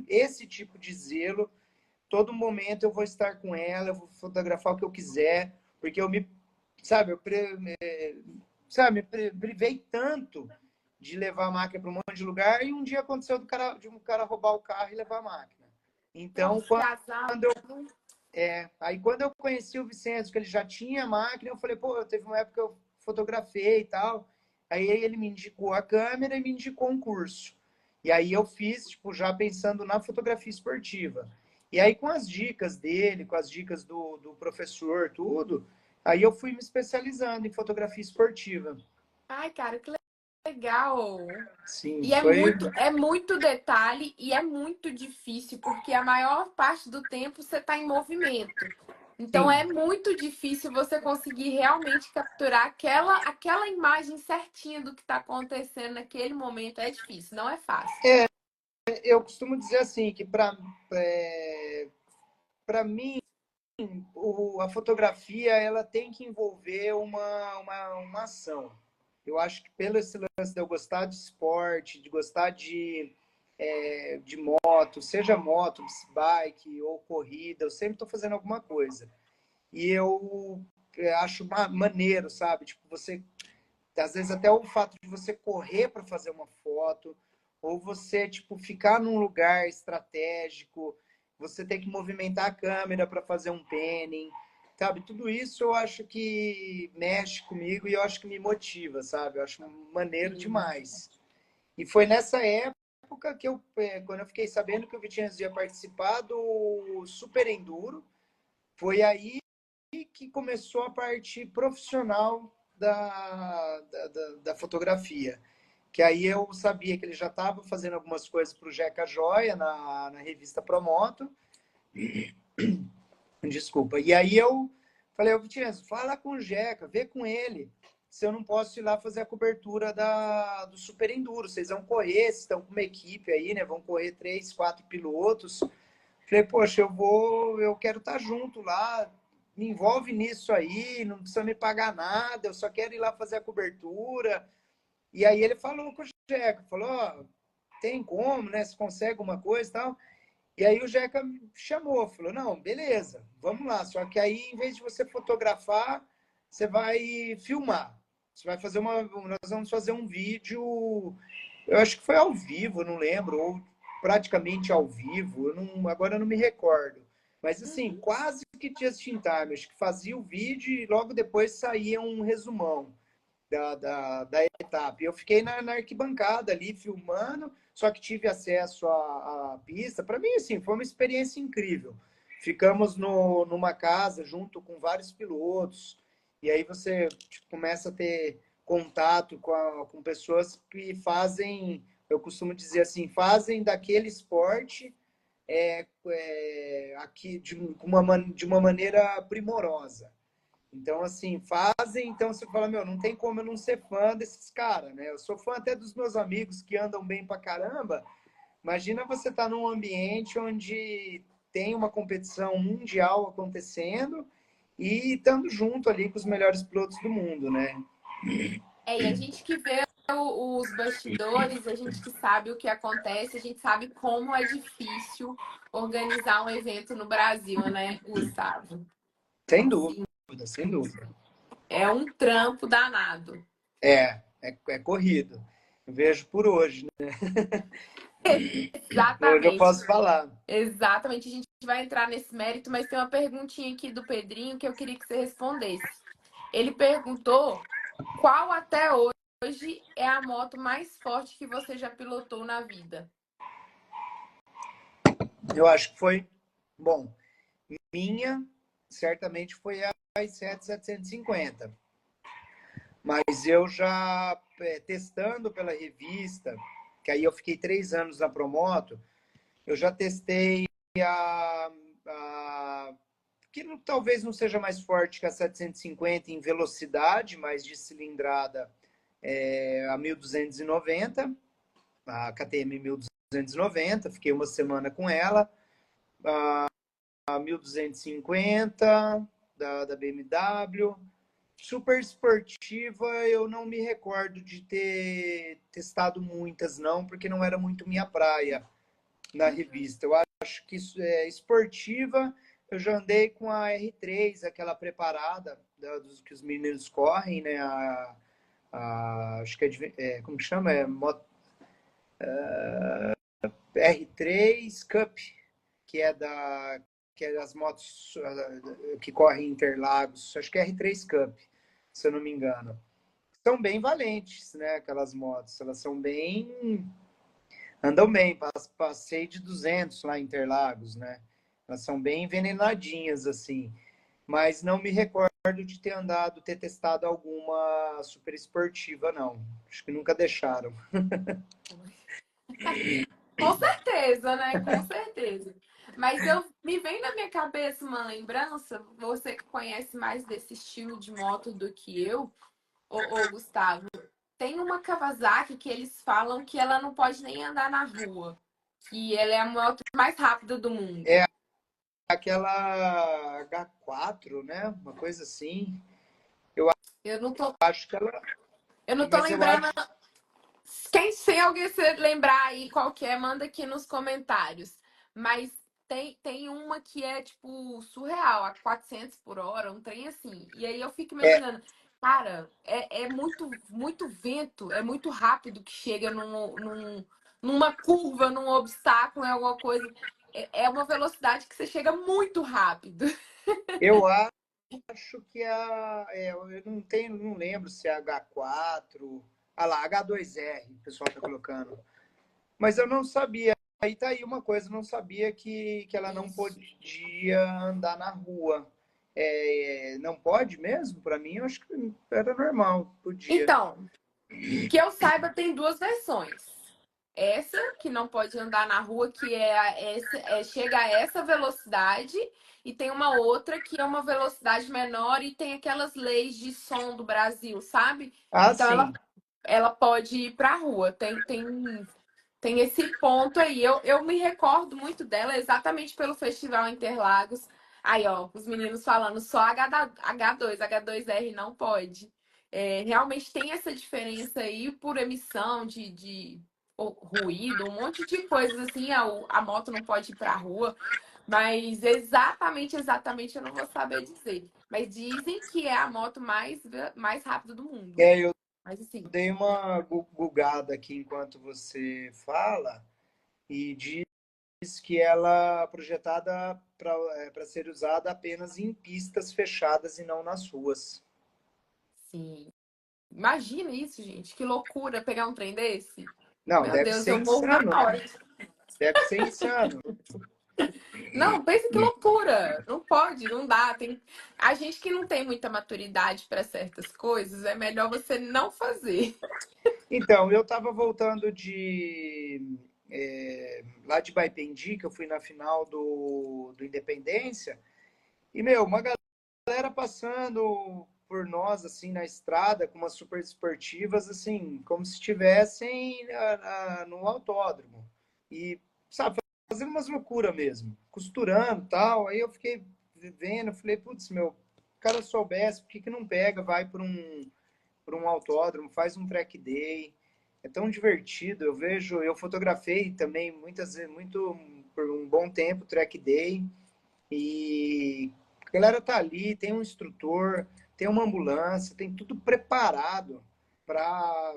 esse tipo de zelo. Todo momento eu vou estar com ela, eu vou fotografar o que eu quiser, porque sabe, sabe, me privei tanto de levar a máquina para um monte de lugar e um dia aconteceu de um cara roubar o carro e levar a máquina. Então, Nossa, que azar. aí quando eu conheci o Vicente, que ele já tinha a máquina, eu falei, pô, teve uma época que eu fotografei e tal. Aí ele me indicou a câmera e me indicou um curso. E aí eu fiz, tipo, já pensando na fotografia esportiva. E aí com as dicas dele, com as dicas do professor, tudo, aí eu fui me especializando em fotografia esportiva. Ai, cara, que legal. Sim, E foi. é muito detalhe e é muito difícil, porque a maior parte do tempo você está em movimento. Então Sim. é muito difícil você conseguir realmente capturar aquela imagem certinha do que está acontecendo naquele momento. É difícil, não é fácil. Eu costumo dizer assim, que para mim, a fotografia ela tem que envolver uma ação. Eu acho que pelo esse lance de eu gostar de esporte, de gostar de moto, seja moto, bike ou corrida, eu sempre estou fazendo alguma coisa. E eu acho maneiro, sabe? Tipo, você, às vezes até o fato de você correr para fazer uma foto, ou você, tipo, ficar num lugar estratégico, você tem que movimentar a câmera para fazer um panning, sabe? Tudo isso eu acho que mexe comigo e eu acho que me motiva, sabe? Eu acho maneiro Sim. demais. E foi nessa época que quando eu fiquei sabendo que o Vitinho ia participar do Super Enduro, foi aí que começou a parte profissional da fotografia. Que aí eu sabia que ele já estava fazendo algumas coisas para o Jeca Joia na revista Promoto. Desculpa. E aí eu falei, ô Vitinho, fala com o Jeca, vê com ele se eu não posso ir lá fazer a cobertura do Super Enduro. Vocês vão correr, vocês estão com uma equipe aí, né? Vão correr 3, 4 pilotos. Falei, poxa, eu quero estar junto lá, me envolve nisso aí, não precisa me pagar nada, eu só quero ir lá fazer a cobertura. E aí ele falou com o Jeca, falou, ó, tem como, né? Se consegue uma coisa e tal. E aí o Jeca me chamou, falou, não, beleza, vamos lá. Só que aí, em vez de você fotografar, você vai filmar. Você vai fazer nós vamos fazer um vídeo, eu acho que foi ao vivo, não lembro, ou praticamente ao vivo, agora eu não me recordo. Mas assim, Uhum. quase que just in time, acho que fazia o vídeo e logo depois saía um resumão da etapa. E eu fiquei na arquibancada ali filmando, só que tive acesso à pista. Para mim, assim, foi uma experiência incrível. Ficamos numa casa junto com vários pilotos, e aí você tipo, começa a ter contato com pessoas que fazem, eu costumo dizer assim, fazem daquele esporte aqui de uma maneira primorosa. Então, assim, fazem, então você fala, meu, não tem como eu não ser fã desses caras, né? Eu sou fã até dos meus amigos que andam bem pra caramba. Imagina você estar num ambiente onde tem uma competição mundial acontecendo e estando junto ali com os melhores pilotos do mundo, né? E a gente que vê os bastidores, a gente que sabe o que acontece, a gente sabe como é difícil organizar um evento no Brasil, né, Gustavo? Sem Assim, dúvida, sem dúvida. é um trampo danado. É corrido. Eu vejo por hoje, né? Hoje eu Exatamente. posso falar. Exatamente. A gente vai entrar nesse mérito, mas tem uma perguntinha aqui do Pedrinho que eu queria que você respondesse. Ele perguntou qual até hoje é a moto mais forte que você já pilotou na vida? Eu acho que foi, bom, minha certamente foi a i7 750. Mas eu já testando pela revista, que aí eu fiquei 3 anos na Promoto, eu já testei a que talvez não seja mais forte que a 750 em velocidade, mas de cilindrada a 1290, a KTM 1290, fiquei uma semana com ela, a 1250 da BMW. Super esportiva, eu não me recordo de ter testado muitas, não, porque não era muito minha praia na revista. Eu acho que isso é esportiva. Eu já andei com a R3, aquela preparada dos que os meninos correm, né? Acho que como que chama? R3 Cup, que é que é das motos que correm em Interlagos. Acho que é R3 Cup, se eu não me engano. São bem valentes, né? Aquelas motos, elas são bem, andam bem. Passei de 200 lá em Interlagos, né? Elas são bem envenenadinhas assim, mas não me recordo de ter andado, ter testado alguma super esportiva, não. Acho que nunca deixaram. Com certeza, né? Com certeza. Mas eu me vem na minha cabeça uma lembrança, você que conhece mais desse estilo de moto do que eu, ô Gustavo, tem uma Kawasaki que eles falam que ela não pode nem andar na rua, que ela é a moto mais rápida do É mundo. aquela H4, né? Uma coisa assim. Eu Eu não tô, acho que ela, eu não tô mas eu lembrando. acho, Quem se alguém se lembrar aí qual que é, manda aqui nos comentários. Mas tem uma que é, tipo, surreal, a 400 por hora, um trem assim. E aí eu fico é, imaginando, cara, é muito vento, é muito rápido que chega numa curva, num obstáculo, em alguma coisa. É uma velocidade que você chega muito rápido. eu acho que eu não lembro se é H4, ah lá, H2R, o pessoal tá colocando. Mas eu não sabia. Aí tá aí uma coisa, eu não sabia que ela não Isso. podia andar na rua. Não pode mesmo? Para mim, eu acho que era normal, podia. Então, que eu saiba, tem duas versões. Essa, que não pode andar na rua, que chega a essa velocidade, e tem uma outra que é uma velocidade menor e tem aquelas leis de som do Brasil, sabe? Ah, Então sim. ela pode ir pra rua. Tem Tem esse ponto aí. Eu me recordo muito dela exatamente pelo Festival Interlagos. Aí, ó, os meninos falando só H2, H2R não pode. É, realmente tem essa diferença aí por emissão de ruído, um monte de coisas assim. A moto não pode ir pra rua, mas exatamente eu não vou saber dizer. Mas dizem que é a moto mais rápida do mundo. É, eu Mas assim, dei uma gugada aqui enquanto você fala e diz que ela é projetada para ser usada apenas em pistas fechadas e não nas ruas. sim. Imagina isso, gente. Que loucura pegar um trem desse. Não, Meu deve Deus, ser eu morro na insano, hora. né? Deve ser insano. Não, pensa que loucura. Não pode, não dá. Tem... A gente que não tem muita maturidade para certas coisas, é melhor você não fazer. Então, eu estava voltando lá de Baipendi, que eu fui na final do Independência, e, meu, uma galera passando por nós, assim, na estrada, com umas super esportivas, assim, como se estivessem no autódromo. E, sabe, fazendo umas loucuras mesmo, costurando e tal. Aí eu fiquei vendo, falei, putz, meu, o cara soubesse, por que que não pega, vai por um autódromo, faz um track day. É tão divertido. Eu fotografei também muitas vezes, muito por um bom tempo, track day. E a galera tá ali, tem um instrutor, tem uma ambulância, tem tudo preparado para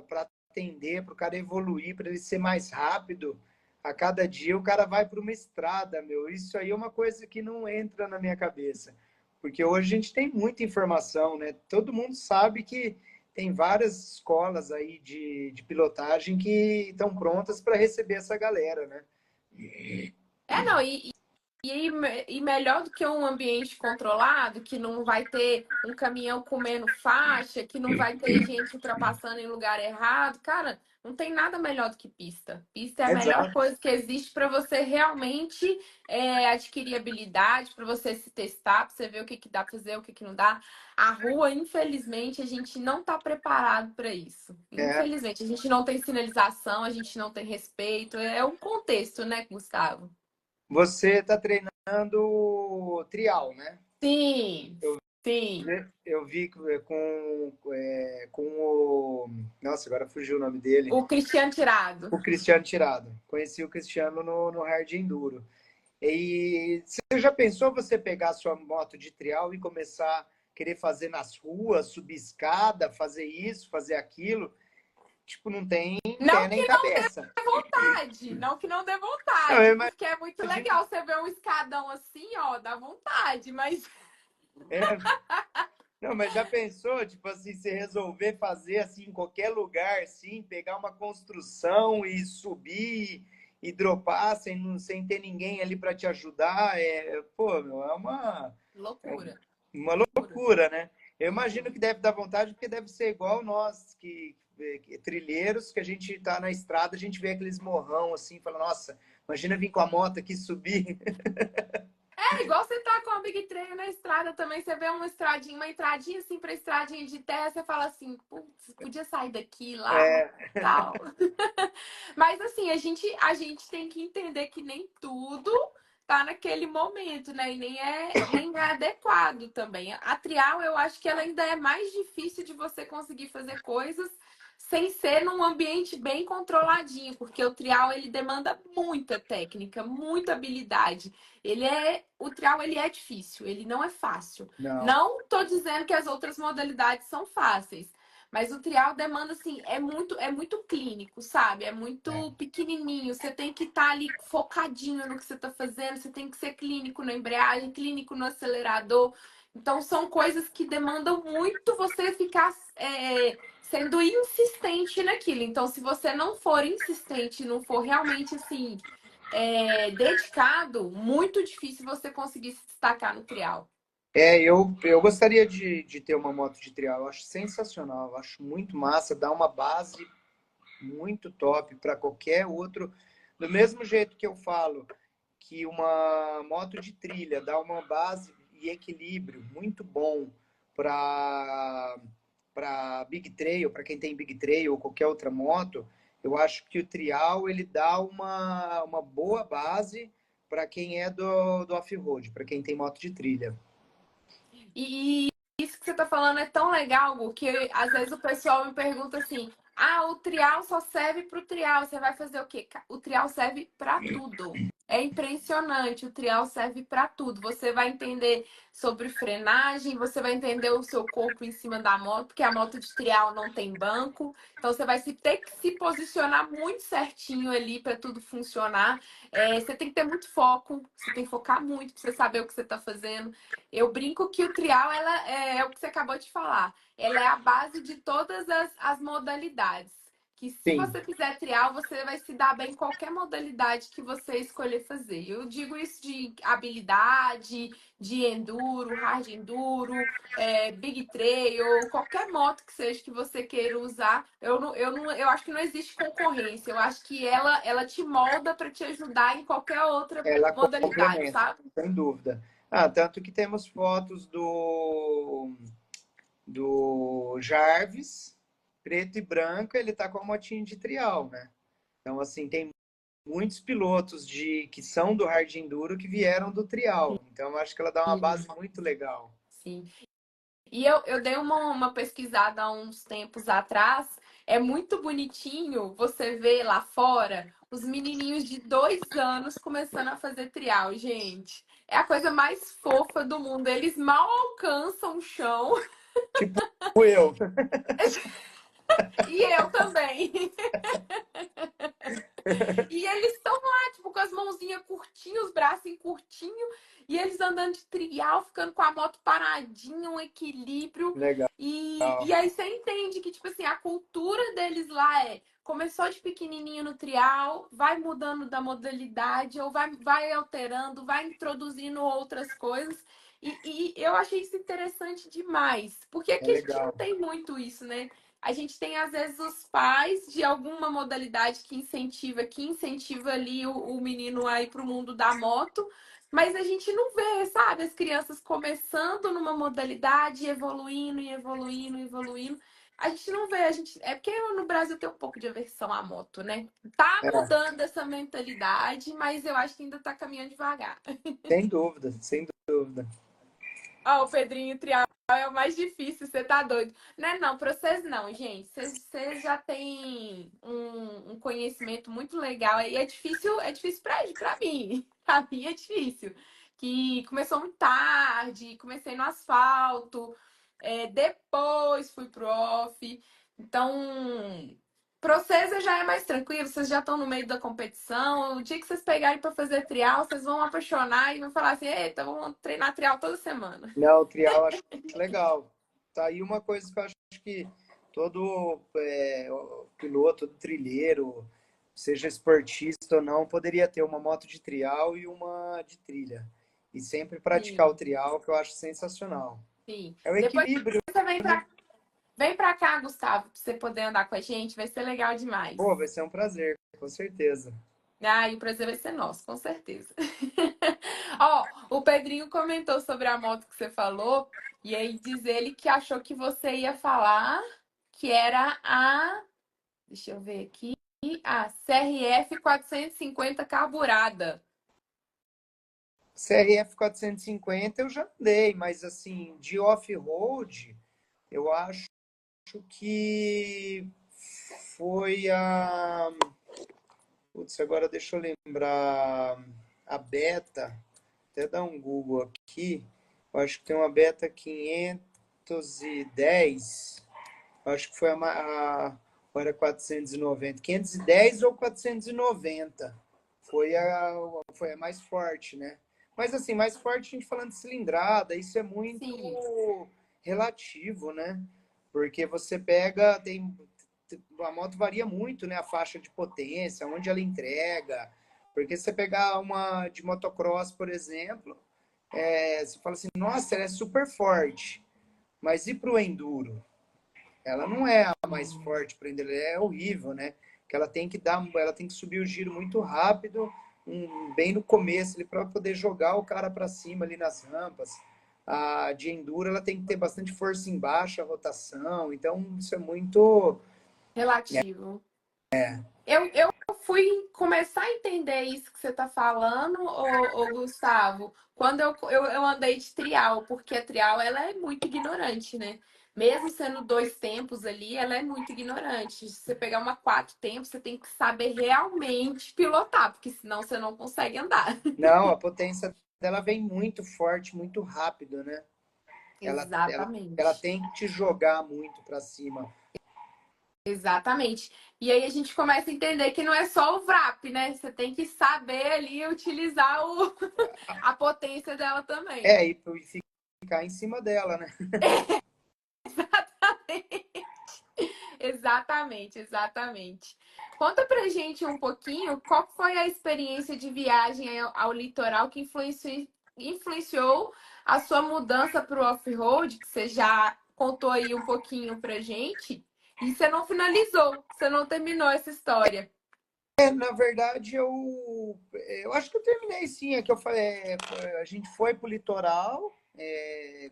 atender, para o cara evoluir, para ele ser mais rápido. A cada dia o cara vai para uma estrada, meu. Isso aí é uma coisa que não entra na minha cabeça. Porque hoje a gente tem muita informação, né? Todo mundo sabe que tem várias escolas aí de pilotagem que estão prontas para receber essa galera, né? É, não, e melhor do que um ambiente controlado, que não vai ter um caminhão comendo faixa, que não vai ter gente ultrapassando em lugar errado. Cara, não tem nada melhor do que pista. Pista é a melhor Exato. coisa que existe para você realmente adquirir habilidade, para você se testar, para você ver o que, que dá para fazer, o que, que não dá. A rua, infelizmente, a gente não está preparado para isso. É. Infelizmente, a gente não tem sinalização, a gente não tem respeito. É um contexto, né, Gustavo? Você está treinando trial, né? Sim, sim. Eu vi com o. Nossa, agora fugiu o nome dele. O Cristiano Tirado. O Cristiano Tirado. Conheci o Cristiano no Hard Enduro. E você já pensou você pegar a sua moto de trial e começar a querer fazer nas ruas, subir escada, fazer isso, fazer aquilo? Tipo, não tem pé Não nem que não dê cabeça. vontade, não que não dê Não, vontade, eu porque é muito imagino. legal você ver um escadão assim, ó, dá vontade, mas É, não, mas já pensou, tipo assim, você resolver fazer assim em qualquer lugar, assim, pegar uma construção e subir e dropar sem ter ninguém ali para te ajudar, pô, meu, é loucura, uma loucura, loucura, né? Eu imagino loucura. que deve dar vontade, porque deve ser igual nós, que trilheiros, que a gente tá na estrada, a gente vê aqueles morrão assim, fala, nossa, imagina vir com a moto aqui subir. É igual você tá com a Big Trail na estrada também, você vê uma entradinha assim pra estradinha de terra, você fala assim, putz, podia sair daqui lá, É, tal. Mas assim, a gente tem que entender que nem tudo tá naquele momento, né? E nem é adequado também. A trial, eu acho que ela ainda é mais difícil de você conseguir fazer coisas sem ser num ambiente bem controladinho, porque o trial ele demanda muita técnica, muita habilidade. O trial ele é difícil, ele não é fácil. não, Não tô dizendo que as outras modalidades são fáceis, mas o trial demanda, assim, é muito clínico, sabe? É é. muito pequenininho. Você tem que estar ali focadinho no que você está fazendo. Você tem que ser clínico na embreagem, clínico no acelerador. Então, são coisas que demandam muito você ficar sendo insistente naquilo. Então, se você não for insistente, não for realmente, assim, dedicado, muito difícil você conseguir se destacar no trial. Eu gostaria de ter uma moto de trial, eu acho sensacional, eu acho muito massa, dá uma base muito top para qualquer outro. Do mesmo jeito que eu falo que uma moto de trilha dá uma base e equilíbrio muito bom para Big Trail, para quem tem Big Trail ou qualquer outra moto, Eu acho que o trial ele dá uma boa base para quem é do off-road, para quem tem moto de trilha. E isso que você tá falando é tão legal, Gu, que às vezes o pessoal me pergunta assim: ah, o trial só serve pro trial, você vai fazer o quê? O trial serve para tudo. É impressionante, o trial serve para tudo. Você vai entender sobre frenagem, você vai entender o seu corpo em cima da moto, porque a moto de trial não tem banco. Então você vai ter que se posicionar muito certinho ali para tudo funcionar. Você tem que ter muito foco, você tem que focar muito para você saber o que você está fazendo. Eu brinco que o trial ela é o que você acabou de falar. Ela é a base de todas as modalidades. Que se Sim, você fizer trial, você vai se dar bem em qualquer modalidade que você escolher fazer. Eu digo isso de habilidade, de enduro, hard enduro, big trail, qualquer moto que seja que você queira usar. Eu acho que não existe concorrência. Eu acho que ela te molda para te ajudar em qualquer outra ela modalidade, complementa, sabe? sem dúvida. Tanto que temos fotos do Jarvis, preto e branco, ele tá com a motinha de trial, né? Então, assim, tem muitos pilotos que são do hard enduro que vieram do trial. Então, eu acho que ela dá uma base Sim, muito legal. sim. E eu dei uma pesquisada há uns tempos atrás. É muito bonitinho você ver lá fora os menininhos de 2 anos começando a fazer trial, gente. É a coisa mais fofa do mundo. Eles mal alcançam o chão. Tipo eu. E eu também. E eles estão lá, tipo, com as mãozinhas curtinhas, os braços curtinhos, e eles andando de trial, ficando com a moto paradinha, um equilíbrio. Legal. E aí você entende que, tipo assim, a cultura deles lá começou de pequenininho no trial, vai mudando da modalidade, ou vai alterando, vai introduzindo outras coisas. E eu achei isso interessante demais, porque É aqui a gente não legal. tem muito isso, né? A gente tem, às vezes, os pais de alguma modalidade que incentiva ali o menino a ir para o mundo da moto, mas a gente não vê, sabe, as crianças começando numa modalidade, evoluindo e evoluindo, evoluindo. A gente não vê, é porque no Brasil tem um pouco de aversão à moto, né? Tá É, mudando essa mentalidade, mas eu acho que ainda tá caminhando devagar. sem dúvida, sem dúvida. Ó, o Pedrinho Trial é o mais difícil, você tá doido. Não é não, pra vocês não, gente. Vocês já têm um conhecimento muito legal. E é difícil pra mim. Pra mim é difícil. Que começou muito tarde, comecei no asfalto, depois fui pro off. Então, pra vocês já é mais tranquilo, vocês já estão no meio da competição. O dia que vocês pegarem para fazer trial, vocês vão apaixonar e vão falar assim: eita, vamos treinar trial toda semana. Não, o trial eu acho legal. Tá aí uma coisa que eu acho que todo piloto, todo trilheiro, seja esportista ou não, poderia ter uma moto de trial e uma de trilha. E sempre praticar o Sim, trial, que eu acho sensacional. sim. É o Depois equilíbrio. você vem pra cá, Gustavo, pra você poder andar com a gente, vai ser legal demais. Pô, vai ser um prazer, com certeza. Ah, e o prazer vai ser nosso, com certeza. Ó, o Pedrinho comentou sobre a moto que você falou, e aí diz ele que achou que você ia falar que era a. Deixa eu ver aqui. A CRF 450 carburada. CRF 450 eu já andei, mas assim, de off-road, eu acho que foi a. Putz, agora deixa eu lembrar. A Beta, até dar um Google aqui. Eu acho que tem uma Beta 510. Eu acho que foi ou era 490. 510 ou 490. Foi a mais forte, né? Mas assim, mais forte a gente falando de cilindrada, isso é muito Sim, relativo, né? Porque você pega, a moto varia muito, né? A faixa de potência, onde ela entrega. Porque se você pegar uma de motocross, por exemplo, você fala assim, nossa, ela é super forte. Mas e para o enduro? Ela não é a mais forte para enduro, ela é horrível, né? Que ela tem que subir o giro muito rápido, bem no começo, para poder jogar o cara para cima ali nas rampas. A de enduro ela tem que ter bastante força embaixo, a rotação. Então isso é muito relativo. Eu fui começar a entender isso que você está falando, ô Gustavo, quando eu andei de trial, porque a trial ela é muito ignorante, né? Mesmo sendo dois tempos ali, ela é muito ignorante. Se você pegar uma quatro tempos, você tem que saber realmente pilotar, porque senão você não consegue andar. Não, a potência dela vem muito forte, muito rápido, né? Ela Exatamente. tem que te jogar muito para cima. Exatamente. E aí a gente começa a entender que não é só o VRAP, né? Você tem que saber ali utilizar a potência dela também. E ficar em cima dela, né? Exatamente, exatamente. Conta pra gente um pouquinho qual foi a experiência de viagem ao litoral que influenciou a sua mudança para o off-road, que você já contou aí um pouquinho pra gente, e você não finalizou, você não terminou essa história. Na verdade, eu acho que eu terminei sim. É que eu falei, a gente foi pro litoral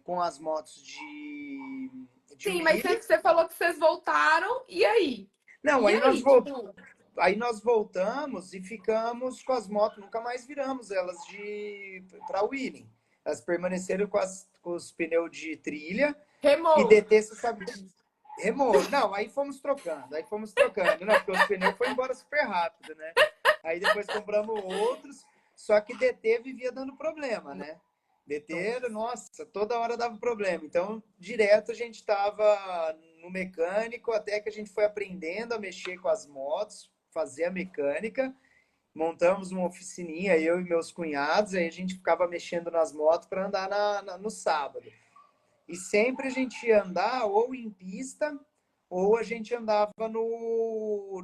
com as motos de Sim, mas Willy. você falou que vocês voltaram, e aí? Não, E aí, tipo, aí nós voltamos e ficamos com as motos, nunca mais viramos elas de para Willy. Elas permaneceram com os pneus de trilha e remou. DT, você sabe, remou. Não, aí fomos trocando, não, porque os pneus foram embora super rápido, né? Aí depois compramos outros, só que DT vivia dando problema, né? DT, nossa, toda hora dava problema. Então, direto a gente estava no mecânico, até que a gente foi aprendendo a mexer com as motos, fazer a mecânica. Montamos uma oficininha, eu e meus cunhados, aí a gente ficava mexendo nas motos para andar no sábado. E sempre a gente ia andar ou em pista, ou a gente andava no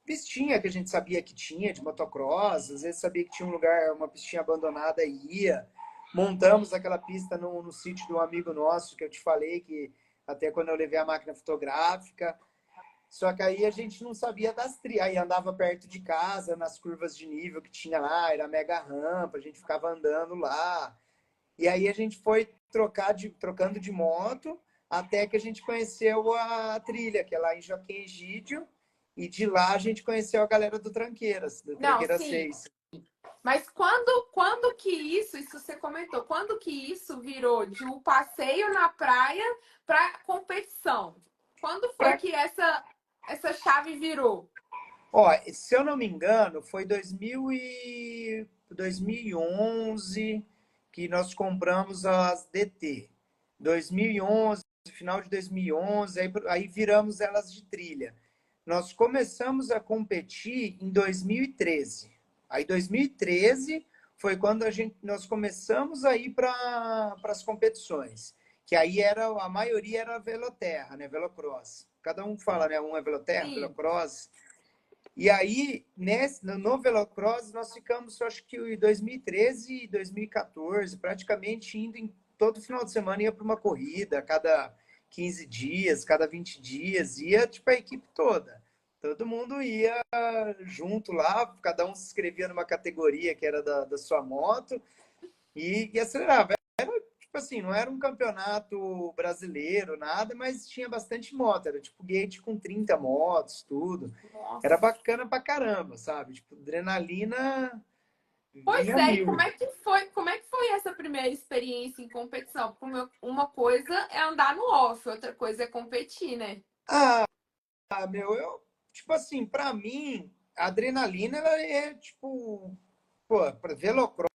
pistinha que a gente sabia que tinha de motocross, às vezes sabia que tinha um lugar, uma pistinha abandonada e ia. Montamos aquela pista no sítio de um amigo nosso, que eu te falei, que até quando eu levei a máquina fotográfica. Só que aí a gente não sabia das trilhas. Aí andava perto de casa, nas curvas de nível que tinha lá, era mega rampa, a gente ficava andando lá. E aí a gente foi trocando de moto até que a gente conheceu a trilha, que é lá em Joaquim Egídio, e de lá a gente conheceu a galera do Não, Tranqueira sim. 6. Mas quando que isso você comentou, quando que isso virou de um passeio na praia para competição? Quando foi Pra... que essa chave virou? Ó, se eu não me engano, foi 2011 que nós compramos as DT. 2011, final de 2011, aí viramos elas de trilha. Nós começamos a competir em 2013. Aí 2013 foi quando nós começamos a ir para as competições, que aí a maioria era Veloterra, né, Velocross. Cada um fala, né, um é Veloterra, Sim. Velocross. E aí, no Velocross, nós ficamos, eu acho que em 2013 e 2014, praticamente indo em todo final de semana, ia para uma corrida, a cada 15 dias, cada 20 dias, ia tipo a equipe toda. Todo mundo ia junto lá, cada um se inscrevia numa categoria que era da sua moto e acelerava. Tipo assim, não era um campeonato brasileiro, nada, mas tinha bastante moto. Era tipo gate com 30 motos, tudo. Era Nossa. bacana pra caramba, sabe? Tipo, adrenalina Pois vinha é, e mil. como é que foi essa primeira experiência em competição? Porque uma coisa é andar no off, outra coisa é competir, né? Ah, meu, tipo assim, pra mim, a adrenalina, ela é tipo, pô, pra velocross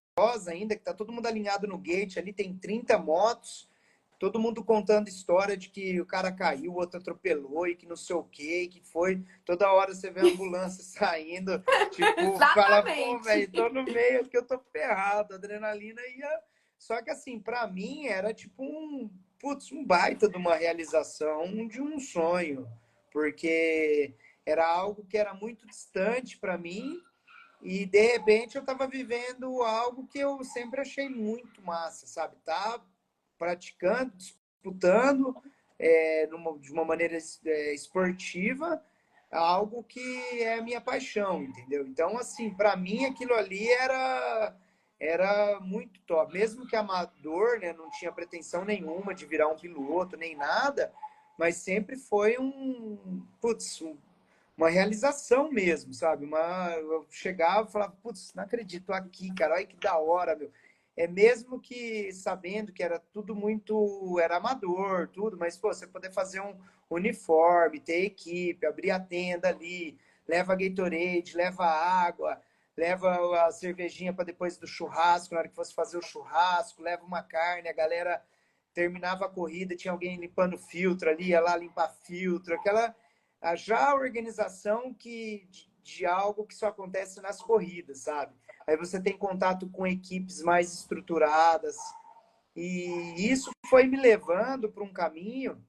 ainda, que tá todo mundo alinhado no gate, ali tem 30 motos, todo mundo contando história de que o cara caiu, o outro atropelou e que não sei o que, que foi. Toda hora você vê a ambulância saindo, tipo, fala, pô, Exatamente. velho, tô no meio aqui, eu tô ferrado. A adrenalina ia. Só que assim, pra mim era tipo putz, um baita de uma realização de um sonho, porque era algo que era muito distante para mim e de repente eu estava vivendo algo que eu sempre achei muito massa, sabe? Tá praticando, disputando de uma maneira esportiva, algo que é a minha paixão, entendeu? Então, assim, para mim aquilo ali era muito top. Mesmo que amador, né, não tinha pretensão nenhuma de virar um piloto, nem nada, mas sempre foi putz, uma realização mesmo, sabe? Eu chegava e falava, putz, não acredito, tô aqui, cara, olha que da hora, meu. É mesmo que sabendo que era tudo muito, era amador, tudo, mas, pô, você poder fazer um uniforme, ter equipe, abrir a tenda ali, leva Gatorade, leva água, leva a cervejinha para depois do churrasco, na hora que fosse fazer o churrasco, leva uma carne, a galera terminava a corrida, tinha alguém limpando filtro ali, ia lá limpar filtro, aquela já a organização de algo que só acontece nas corridas, sabe? Aí você tem contato com equipes mais estruturadas, e isso foi me levando para um caminho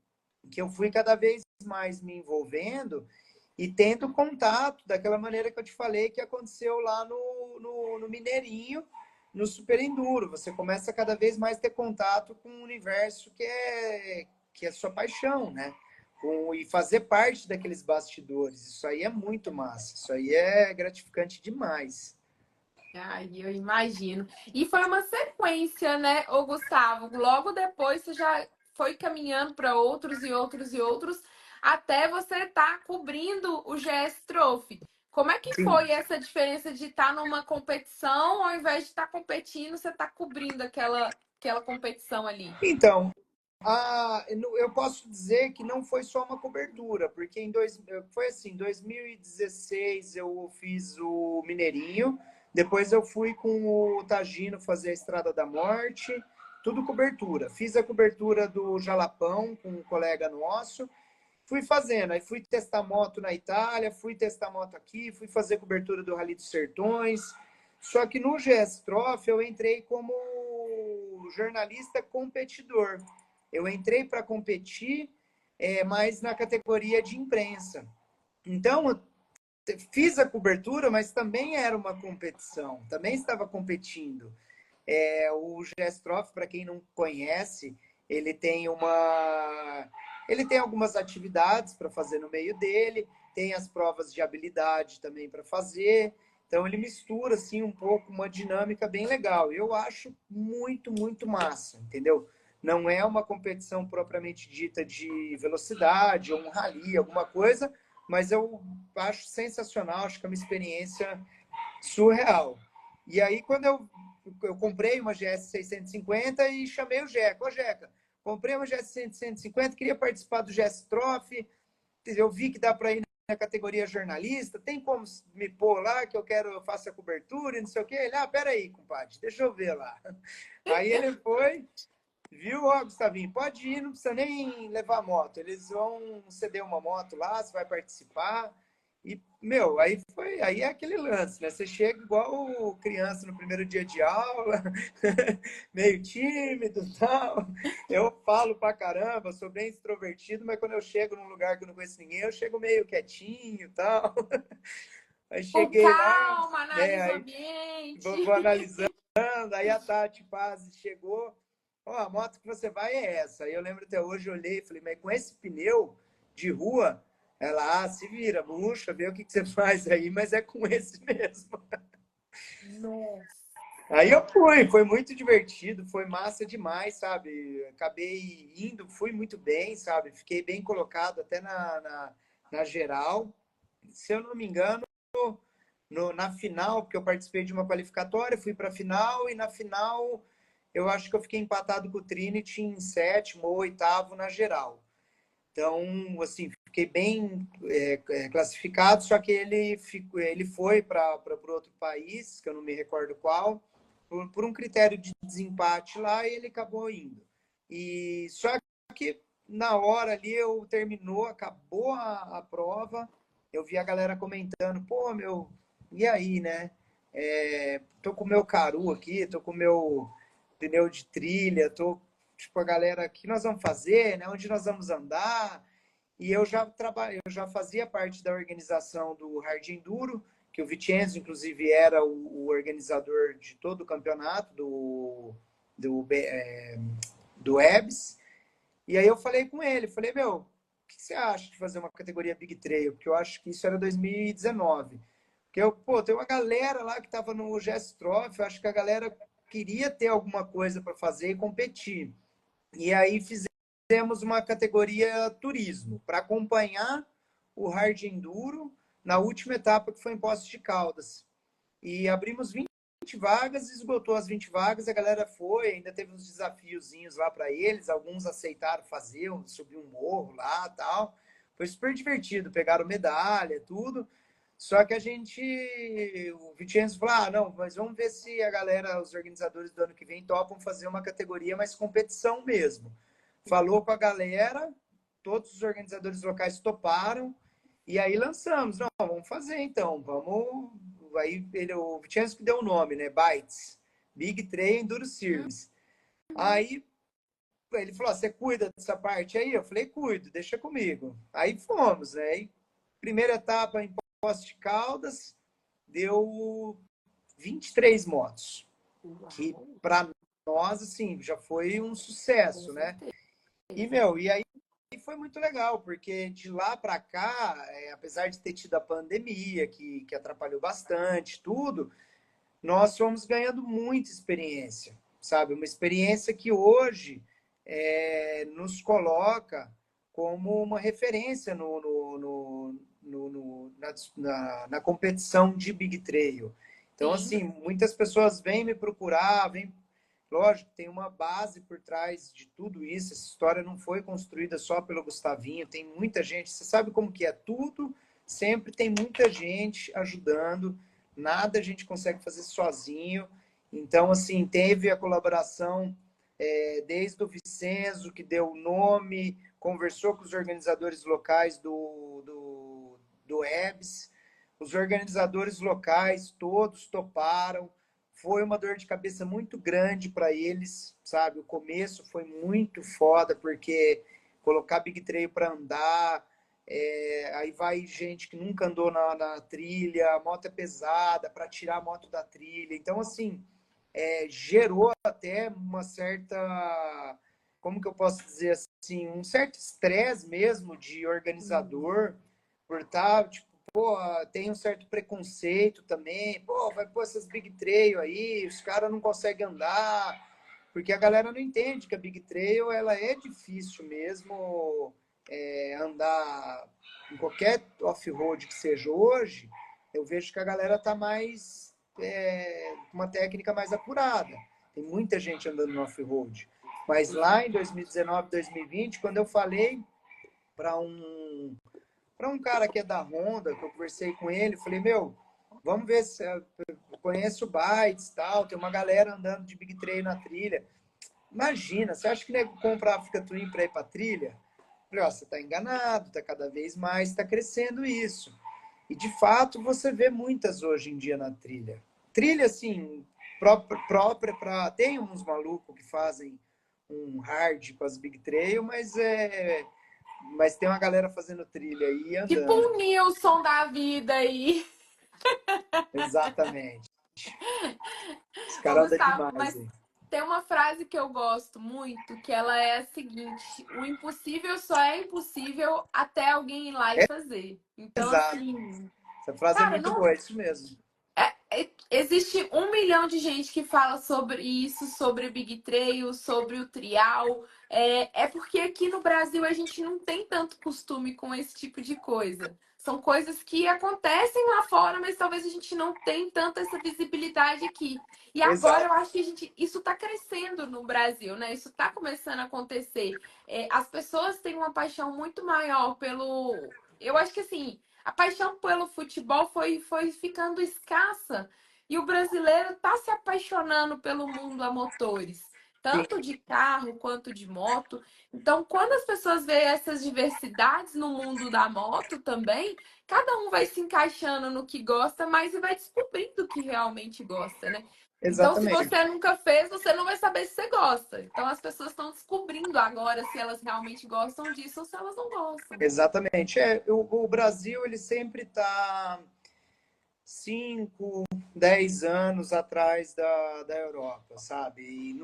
que eu fui cada vez mais me envolvendo e tendo contato daquela maneira que eu te falei que aconteceu lá no Mineirinho, no Super Enduro. Você começa cada vez mais a ter contato com um universo que é sua paixão, né? E fazer parte daqueles bastidores. Isso aí é muito massa. Isso aí é gratificante demais. Ai, eu imagino. E foi uma sequência, né, ô Gustavo? Logo depois você já foi caminhando para outros e outros e outros, até você estar cobrindo o GS Trophy. Como é que Sim. foi essa diferença de estar numa competição, ao invés de estar competindo, você está cobrindo aquela competição ali? Então, eu posso dizer que não foi só uma cobertura, porque foi assim, em 2016 eu fiz o Mineirinho, depois eu fui com o Tagino fazer a Estrada da Morte, tudo cobertura. Fiz a cobertura do Jalapão com um colega nosso, fui fazendo, aí fui testar moto na Itália, fui testar moto aqui, fui fazer cobertura do Rally dos Sertões. Só que no GS Trophy eu entrei como jornalista competidor. Eu entrei para competir, mas na categoria de imprensa. Então, eu fiz a cobertura, mas também era uma competição, também estava competindo. O GS Trophy, para quem não conhece, ele tem uma. Ele tem algumas atividades para fazer no meio dele, tem as provas de habilidade também para fazer. Então ele mistura assim um pouco uma dinâmica bem legal. Eu acho muito, muito massa, entendeu? Não é uma competição propriamente dita de velocidade ou um rally, alguma coisa, mas eu acho sensacional, acho que é uma experiência surreal. E aí, quando eu comprei uma GS 650 e chamei o Jeca. Ô, Jeca, comprei uma GS 650, queria participar do GS Trophy, eu vi que dá para ir na categoria jornalista, tem como me pôr lá que eu faço a cobertura e não sei o quê? Ele, peraí, compadre, deixa eu ver lá. Aí ele foi, viu, ó, Gustavinho, pode ir, não precisa nem levar moto. Eles vão ceder uma moto lá, você vai participar. E, meu, aí é aquele lance, né? Você chega igual criança no primeiro dia de aula, meio tímido e tal. Eu falo pra caramba, sou bem extrovertido, mas quando eu chego num lugar que eu não conheço ninguém, eu chego meio quietinho e tal. Aí Com cheguei lá, calma, né? analisa o Aí ambiente. vou analisando, aí a Tati Paz chegou. Ó, a moto que você vai é essa. Aí eu lembro até hoje, eu olhei e falei, mas com esse pneu de rua, ela, se vira, bucha, vê o que você faz aí, mas é com esse mesmo. Nossa. Aí eu foi muito divertido, foi massa demais, sabe? Acabei indo, fui muito bem, sabe? Fiquei bem colocado até na geral. Se eu não me engano, na final, porque eu participei de uma qualificatória, fui para a final, e na final eu acho que eu fiquei empatado com o Trinity em sétimo ou oitavo na geral. Então, assim, fiquei bem classificado, só que ele foi para outro país, que eu não me recordo qual, por um critério de desempate lá, e ele acabou indo. E só que na hora ali acabou a prova, eu vi a galera comentando, pô, meu, e aí, né? Tô com o meu Caru aqui, tô com o meu pneu de trilha, tô tipo a galera, o que nós vamos fazer, né? Onde nós vamos andar? E eu já fazia parte da organização do Hard Enduro, que o Vicenzo, inclusive, era o organizador de todo o campeonato do, do EBS. E aí eu falei com ele, falei, meu, o que você acha de fazer uma categoria Big Trail? Porque eu acho que isso era 2019. Porque tem uma galera lá que estava no GS Trophy, eu acho que a galera queria ter alguma coisa para fazer e competir. E aí fizemos uma categoria turismo, para acompanhar o Hard Enduro na última etapa, que foi em Poços de Caldas. E abrimos 20 vagas, esgotou as 20 vagas, a galera foi, ainda teve uns desafiozinhos lá para eles, alguns aceitaram fazer, subir um morro lá, tal. Foi super divertido, pegaram medalha, tudo. Só que o Vicenzo falou, não, mas vamos ver se a galera, os organizadores do ano que vem topam fazer uma categoria mais competição mesmo. Falou com a galera, todos os organizadores locais toparam, e aí lançamos, não, vamos fazer então, vamos. Aí o Vicenzo que deu o nome, né? Bytes, Big Trail Enduro Series. Aí ele falou, você cuida dessa parte aí? Eu falei, cuido, deixa comigo. Aí fomos, né? Aí, primeira etapa em Poços de Caldas, deu 23 motos, que para nós, assim, já foi um sucesso, né? E aí foi muito legal, porque de lá para cá, apesar de ter tido a pandemia, que atrapalhou bastante, tudo, nós fomos ganhando muita experiência, sabe? Uma experiência que hoje nos coloca como uma referência na competição de Big Trail. Então, Sim. assim, muitas pessoas vêm me procurar, lógico, tem uma base por trás de tudo isso. Essa história não foi construída só pelo Gustavinho, tem muita gente. Você sabe como que é tudo? Sempre tem muita gente ajudando. Nada a gente consegue fazer sozinho. Então, assim, teve a colaboração desde o Vicenzo, que deu o nome, conversou com os organizadores locais do EBS. Os organizadores locais todos toparam. Foi uma dor de cabeça muito grande para eles, sabe? O começo foi muito foda, porque colocar Big Trail para andar, aí vai gente que nunca andou na trilha, a moto é pesada, para tirar a moto da trilha. Então, assim, gerou até uma certa, como que eu posso dizer assim, um certo estresse mesmo de organizador, por estar, tipo, pô, tem um certo preconceito também, pô, vai pôr essas Big Trail aí, os caras não conseguem andar, porque a galera não entende que a Big Trail, ela é difícil mesmo andar em qualquer off-road que seja hoje, eu vejo que a galera tá mais, uma técnica mais apurada, tem muita gente andando no off-road, mas lá em 2019, 2020, quando eu falei para um cara que é da Honda, que eu conversei com ele, falei, meu, vamos ver se eu conheço o Bytes, tal, tem uma galera andando de Big Trail na trilha. Imagina, você acha que nego compra Africa Twin para ir para trilha? Eu falei, ó, você está enganado, está cada vez mais, está crescendo isso. E de fato você vê muitas hoje em dia na trilha. Trilha, assim, própria para. Tem uns malucos que fazem um hard com as Big Trail, mas tem uma galera fazendo trilha aí Tipo andando. um Nilson da vida aí. Exatamente. Esse Ô, cara anda Gustavo, demais mas aí. tem uma frase que eu gosto muito, que ela é a seguinte: o impossível só é impossível até alguém ir lá e É, fazer. Então, exato. assim, Essa frase é cara, muito não boa, é isso mesmo. existe 1 milhão de gente que fala sobre isso, sobre Big Trail, sobre o trial. É porque aqui no Brasil a gente não tem tanto costume com esse tipo de coisa. São coisas que acontecem lá fora, mas talvez a gente não tenha tanta essa visibilidade aqui. E agora Exato. eu acho que isso está crescendo no Brasil, né? Isso está começando a acontecer. As pessoas têm uma paixão muito maior pelo. Eu acho que assim, a paixão pelo futebol foi ficando escassa. E o brasileiro está se apaixonando pelo mundo a motores, Sim, tanto de carro quanto de moto. Então, quando as pessoas veem essas diversidades no mundo da moto também, cada um vai se encaixando no que gosta, mas e vai descobrindo o que realmente gosta, né? Então, se exatamente. você nunca fez, você não vai saber se você gosta. Então, as pessoas estão descobrindo agora se elas realmente gostam disso ou se elas não gostam. Exatamente. O Brasil, ele sempre está 5, 10 anos atrás da Europa, sabe? E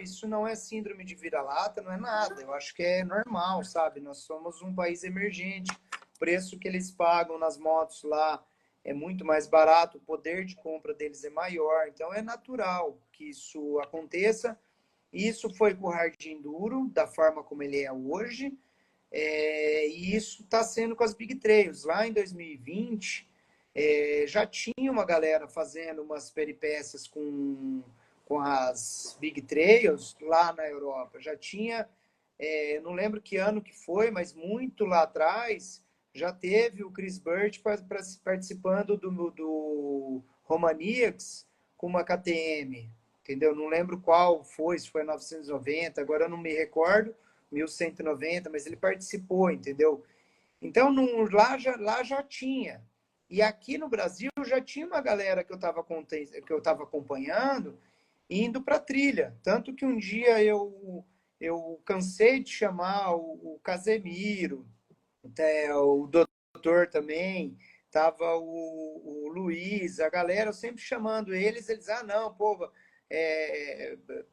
isso não é síndrome de vira-lata, não é nada. Eu acho que é normal, sabe? Nós somos um país emergente. O preço que eles pagam nas motos lá é muito mais barato, o poder de compra deles é maior. Então é natural que isso aconteça. Isso foi com o Hard Enduro, da forma como ele é hoje. E isso está sendo com as Big Trails. Lá em 2020, já tinha uma galera fazendo umas peripécias com as Big Trails lá na Europa. Já tinha, não lembro que ano que foi, mas muito lá atrás, já teve o Chris Burt participando do Romaniacs com uma KTM, entendeu? Não lembro qual foi, se foi 990, agora eu não me recordo, 1190, mas ele participou, entendeu? Então, lá já tinha. E aqui no Brasil já tinha uma galera que eu estava acompanhando indo para trilha. Tanto que um dia eu cansei de chamar o Casemiro, até o doutor também, tava o Luiz, a galera, eu sempre chamando eles, não, pô,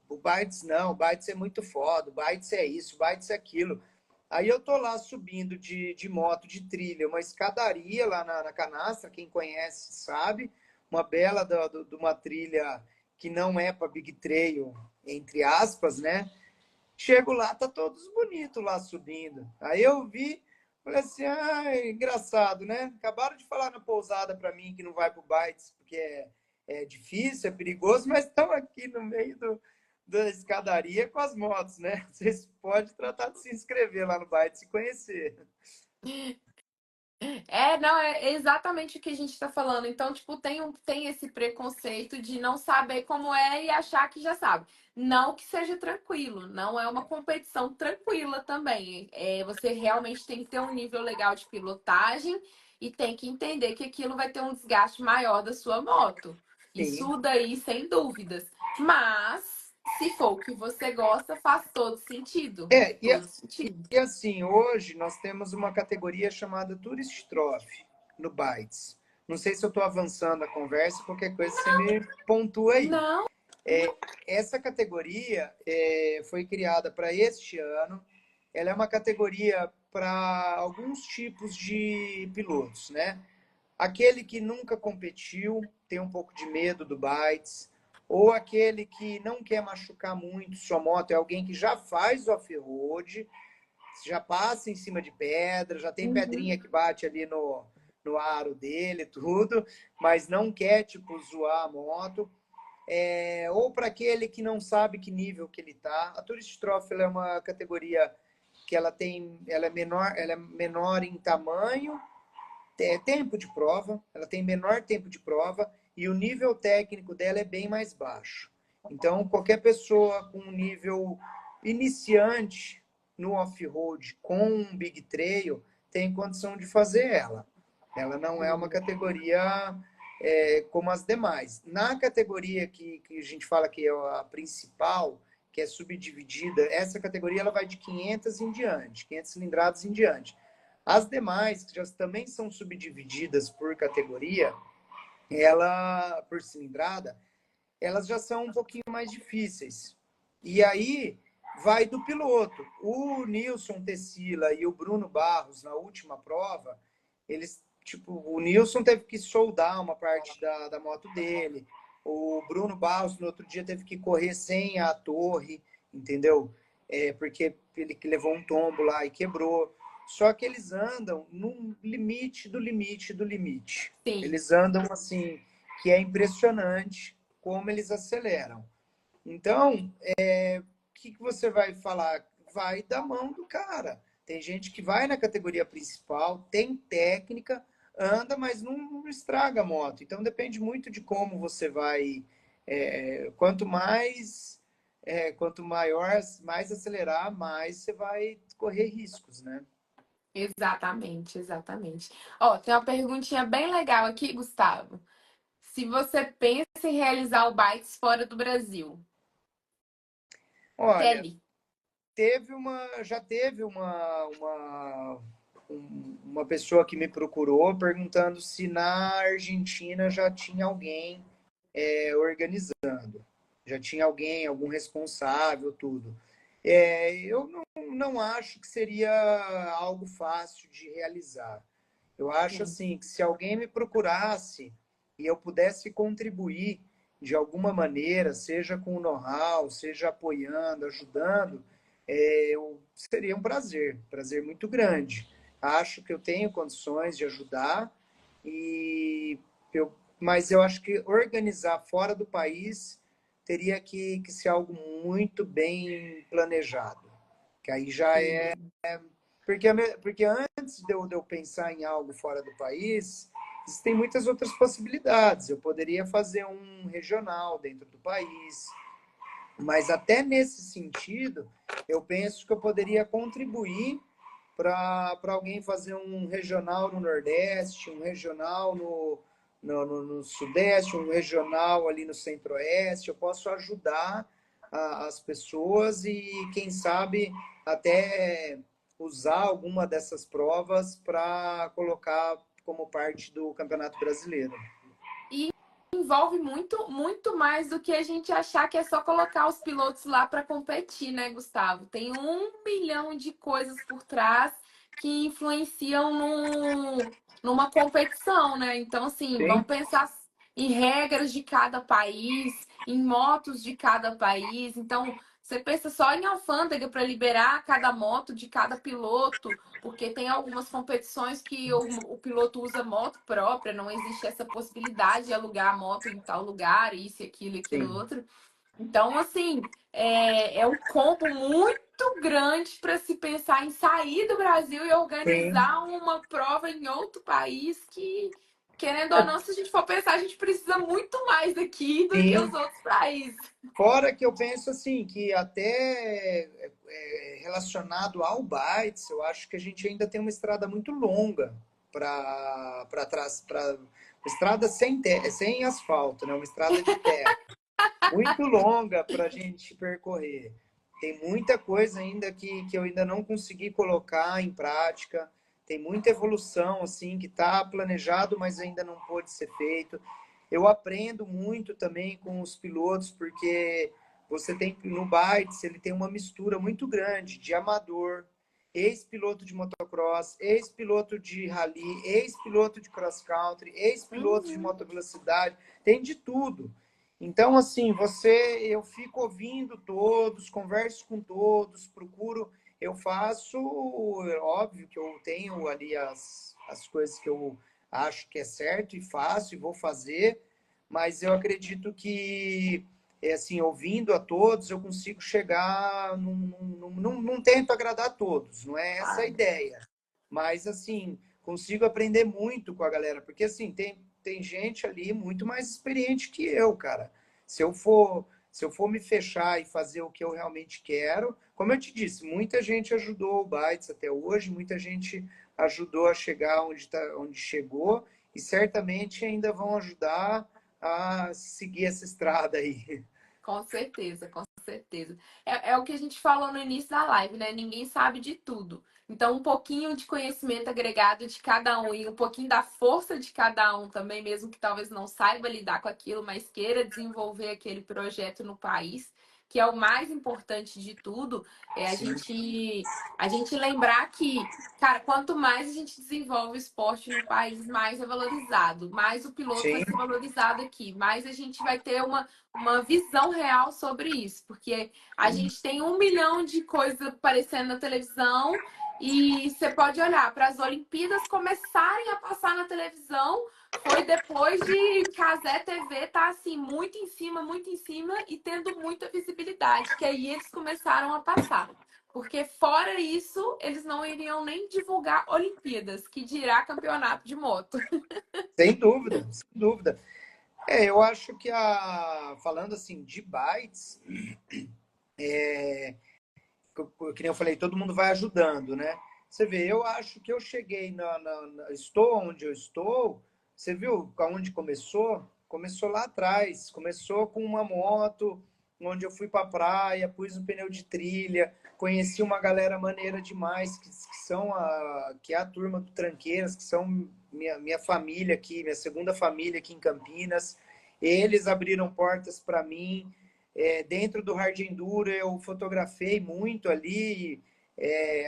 o Bytes não, o Bytes é muito foda, o Bytes é isso, o Bytes é aquilo. Aí eu tô lá subindo de moto, de trilha, uma escadaria lá na canastra, quem conhece sabe, uma bela de uma trilha que não é para Big Trail, entre aspas, né? Chego lá, tá todos bonitos lá subindo. Aí eu vi, falei assim, engraçado, né? Acabaram de falar na pousada para mim que não vai pro Bytes, porque é difícil, é perigoso, mas estão aqui no meio da escadaria com as motos, né? Vocês podem tratar de se inscrever lá no Bytes e conhecer. Não, é exatamente o que a gente está falando. Então, tipo, tem esse preconceito de não saber como é e achar que já sabe. Não que seja tranquilo, não é uma competição tranquila também. Você realmente tem que ter um nível legal de pilotagem e tem que entender que aquilo vai ter um desgaste maior da sua moto. Sim. Isso daí, sem dúvidas. Mas, se for o que você gosta, faz todo sentido. É, e, Todo sentido. e assim, hoje nós temos uma categoria chamada Tourist Trophy no Bytes. Não sei se eu estou avançando a conversa, qualquer coisa você me pontua aí. Não. Essa categoria foi criada para este ano. Ela é uma categoria para alguns tipos de pilotos, né? Aquele que nunca competiu, tem um pouco de medo do Bytes, ou aquele que não quer machucar muito sua moto, é alguém que já faz off-road, já passa em cima de pedra, já tem Uhum. pedrinha que bate ali no aro dele, tudo, mas não quer, tipo, zoar a moto. Ou para aquele que não sabe que nível que ele está. A Tourist Trophy é uma categoria que ela é menor em tamanho, tempo de prova, ela tem menor tempo de prova e o nível técnico dela é bem mais baixo. Então, qualquer pessoa com um nível iniciante no off-road com um Big Trail tem condição de fazer ela. Ela não é uma categoria como as demais. Na categoria que a gente fala que é a principal, que é subdividida, essa categoria ela vai de 500 em diante, 500 cilindradas em diante. As demais, que já também são subdivididas por categoria, ela por cilindrada, elas já são um pouquinho mais difíceis. E aí vai do piloto. O Nilson Tessila e o Bruno Barros, na última prova, eles, tipo, o Nilson teve que soldar uma parte da moto dele. O Bruno Barros, no outro dia, teve que correr sem a torre, entendeu? Porque ele levou um tombo lá e quebrou. Só que eles andam no limite do limite do limite. Sim. Eles andam assim, que é impressionante como eles aceleram. Então, o que você vai falar? Vai da mão do cara. Tem gente que vai na categoria principal, tem técnica, anda, mas não estraga a moto. Então depende muito de como você vai. Quanto maior, mais acelerar, mais você vai correr riscos, né? Exatamente, exatamente. Ó, tem uma perguntinha bem legal aqui, Gustavo. Se você pensa em realizar o Bites fora do Brasil, Olha, Tele. já teve uma pessoa que me procurou perguntando se na Argentina já tinha alguém organizando, já tinha alguém, algum responsável, tudo. Eu não acho que seria algo fácil de realizar. Eu acho Sim. assim que se alguém me procurasse e eu pudesse contribuir de alguma maneira, seja com know-how, seja apoiando, ajudando, seria um prazer muito grande. Acho que eu tenho condições de ajudar, e mas eu acho que organizar fora do país teria que ser algo muito bem planejado, que aí já é Sim. porque antes de eu pensar em algo fora do país, existem muitas outras possibilidades. Eu poderia fazer um regional dentro do país, mas até nesse sentido, eu penso que eu poderia contribuir para alguém fazer um regional no Nordeste, um regional no Sudeste, um regional ali no Centro-Oeste. Eu posso ajudar as pessoas e, quem sabe, até usar alguma dessas provas para colocar como parte do Campeonato Brasileiro. E envolve muito, muito mais do que a gente achar que é só colocar os pilotos lá para competir, né, Gustavo? Tem 1 milhão de coisas por trás que influenciam numa competição, né? Então, assim, Sim, vamos pensar em regras de cada país, em motos de cada país. Então, você pensa só em alfândega para liberar cada moto de cada piloto, porque tem algumas competições que o piloto usa moto própria, não existe essa possibilidade de alugar a moto em tal lugar, isso, aquilo, aquilo sim, outro. Então, assim, é um combo muito grande para se pensar em sair do Brasil e sim, organizar uma prova em outro país que, querendo ou não, se a gente for pensar, a gente precisa muito mais daqui do que os sim. outros países. Fora que eu penso assim, que até relacionado ao Bytes, eu acho que a gente ainda tem uma estrada muito longa para trás, para estrada sem asfalto, né? Uma estrada de terra muito longa para a gente percorrer. Tem muita coisa ainda que eu ainda não consegui colocar em prática. Tem muita evolução assim que está planejado, mas ainda não pôde ser feito. Eu aprendo muito também com os pilotos, porque você tem no Bytes, ele tem uma mistura muito grande de amador, ex-piloto de motocross, ex-piloto de rally, ex-piloto de cross country, ex-piloto de Uhum. motovelocidade, tem de tudo. Então, assim, eu fico ouvindo todos, converso com todos, procuro, eu faço, óbvio que eu tenho ali as coisas que eu acho que é certo e faço e vou fazer, mas eu acredito que, assim, ouvindo a todos, eu consigo chegar, não tento agradar a todos, não é essa a Claro. ideia, mas, assim, consigo aprender muito com a galera, porque, assim, tem gente ali muito mais experiente que eu, cara. Se eu for me fechar e fazer o que eu realmente quero, como eu te disse, muita gente ajudou o Bytes até hoje, muita gente ajudou a chegar onde chegou, e certamente ainda vão ajudar a seguir essa estrada aí. Com certeza, com certeza. É o que a gente falou no início da live, né? Ninguém sabe de tudo. Então, um pouquinho de conhecimento agregado de cada um e um pouquinho da força de cada um também, mesmo que talvez não saiba lidar com aquilo, mas queira desenvolver aquele projeto no país, que é o mais importante de tudo, é a Sim, gente, a gente lembrar que, cara, quanto mais a gente desenvolve o esporte no país, mais é valorizado, mais o piloto vai sim, ser valorizado aqui, mais a gente vai ter uma visão real sobre isso, porque a gente tem 1 milhão de coisas aparecendo na televisão e você pode olhar para as Olimpíadas começarem a passar na televisão. Foi depois de Cazé TV tá assim muito em cima e tendo muita visibilidade, que aí eles começaram a passar. Porque fora isso, eles não iriam nem divulgar Olimpíadas, que dirá campeonato de moto. sem dúvida, sem dúvida. Eu acho que falando assim de bytes, que nem eu falei, todo mundo vai ajudando, né? Você vê, eu acho que eu cheguei estou onde eu estou. Você viu aonde começou? Começou lá atrás. Começou com uma moto, onde eu fui para a praia, pus um pneu de trilha, conheci uma galera maneira demais, que é a turma do Tranqueiras, que são minha família aqui, minha segunda família aqui em Campinas. Eles abriram portas para mim. Dentro do Hard Enduro eu fotografei muito ali,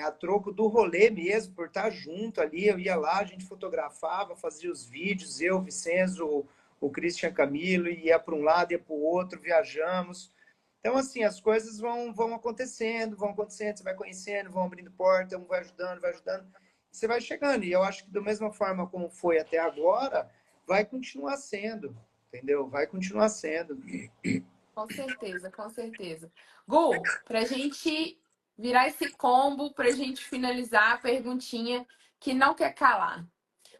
a troco do rolê mesmo, por estar junto ali. Eu ia lá, a gente fotografava, fazia os vídeos, Vicenzo, o Christian Camilo, ia para um lado, ia para o outro, viajamos. Então, assim, as coisas vão acontecendo, você vai conhecendo, vão abrindo porta, um vai ajudando, você vai chegando. E eu acho que da mesma forma como foi até agora, vai continuar sendo, entendeu? Vai continuar sendo. Com certeza, com certeza. Gu, pra gente virar esse combo, pra gente finalizar a perguntinha que não quer calar.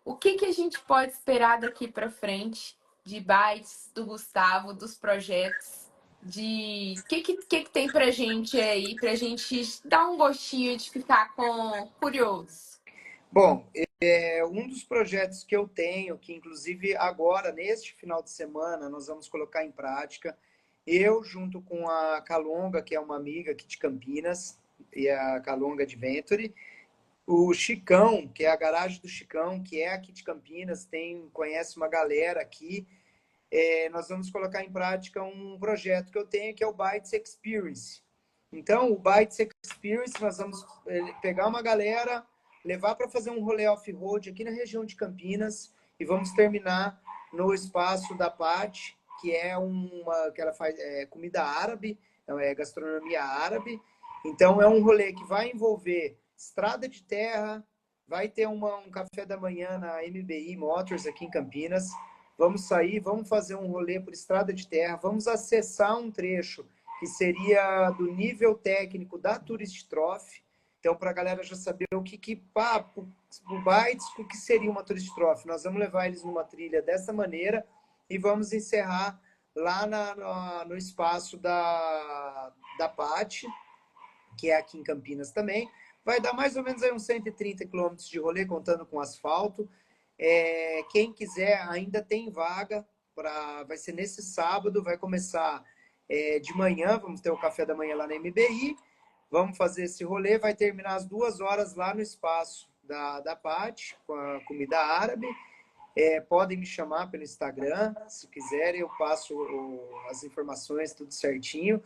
O que que a gente pode esperar daqui para frente de bytes do Gustavo, dos projetos, de que tem pra gente aí, pra gente dar um gostinho de ficar com curioso? Bom, um dos projetos que eu tenho, que inclusive agora, neste final de semana, nós vamos colocar em prática, eu junto com a Calonga, que é uma amiga aqui de Campinas, e a Calonga Adventure, o Chicão, que é a garagem do Chicão, que é aqui de Campinas, conhece uma galera aqui. Nós vamos colocar em prática um projeto que eu tenho, que é o Bytes Experience. Então, o Bytes Experience, nós vamos pegar uma galera, levar para fazer um rolê off-road aqui na região de Campinas e vamos terminar no espaço da Pat, que é que ela faz comida árabe, então é gastronomia árabe. Então, é um rolê que vai envolver estrada de terra, vai ter um café da manhã na MBI Motors aqui em Campinas. Vamos sair, vamos fazer um rolê por estrada de terra, vamos acessar um trecho que seria do nível técnico da Tourist Trophy. Então, para a galera já saber o Bytes, o que seria uma Tourist Trophy. Nós vamos levar eles numa trilha dessa maneira e vamos encerrar lá no espaço da PAT, que é aqui em Campinas também. Vai dar mais ou menos aí uns 130 quilômetros de rolê, contando com asfalto. Quem quiser, ainda tem vaga. Vai ser nesse sábado, vai começar de manhã, vamos ter o café da manhã lá na MBI. Vamos fazer esse rolê, vai terminar às 2 horas lá no espaço da Pat, com a comida árabe. Podem me chamar pelo Instagram, se quiserem, eu passo as informações, tudo certinho.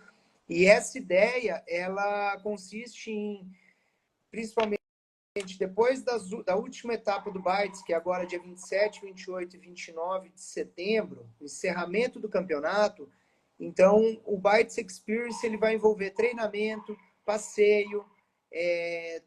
E essa ideia, ela consiste em, principalmente, depois da última etapa do Bytes, que é agora dia 27, 28 e 29 de setembro, o encerramento do campeonato, então o Bytes Experience ele vai envolver treinamento, passeio,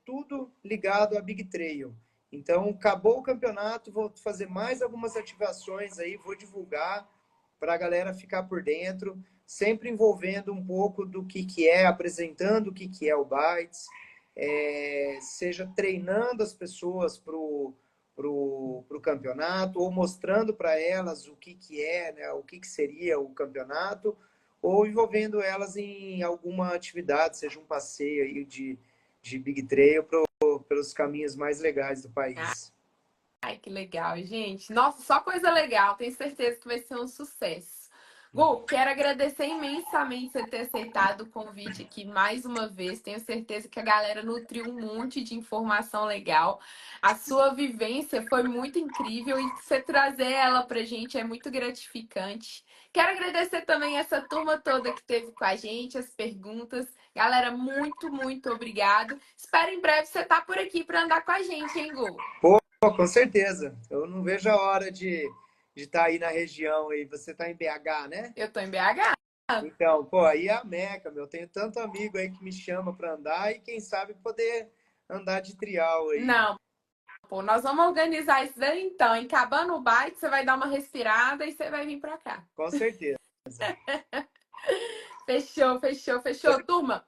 tudo ligado à Big Trail. Então, acabou o campeonato, vou fazer mais algumas ativações aí, vou divulgar para a galera ficar por dentro, sempre envolvendo um pouco do que é, apresentando o que é o Bytes, seja treinando as pessoas para o campeonato, ou mostrando para elas o que é, né, o que seria o campeonato, ou envolvendo elas em alguma atividade, seja um passeio aí de Big Trail pelos caminhos mais legais do país. Ai, que legal, gente. Nossa, só coisa legal. Tenho certeza que vai ser um sucesso. Gu, quero agradecer imensamente você ter aceitado o convite aqui mais uma vez. Tenho certeza que a galera nutriu um monte de informação legal. A sua vivência foi muito incrível e você trazer ela pra gente é muito gratificante. Quero agradecer também essa turma toda que esteve com a gente, as perguntas. Galera, muito, muito obrigado. Espero em breve você estar por aqui para andar com a gente, hein, Gu? Pô, com certeza. Eu não vejo a hora de estar aí na região aí. Você está em BH, né? Eu tô em BH. Então, pô, aí é a Meca, meu. Tenho tanto amigo aí que me chama para andar e quem sabe poder andar de trial aí. Não, pô, nós vamos organizar isso daí então. Em acabando o bike, você vai dar uma respirada e você vai vir pra cá. Com certeza. Fechou, fechou, fechou. Turma,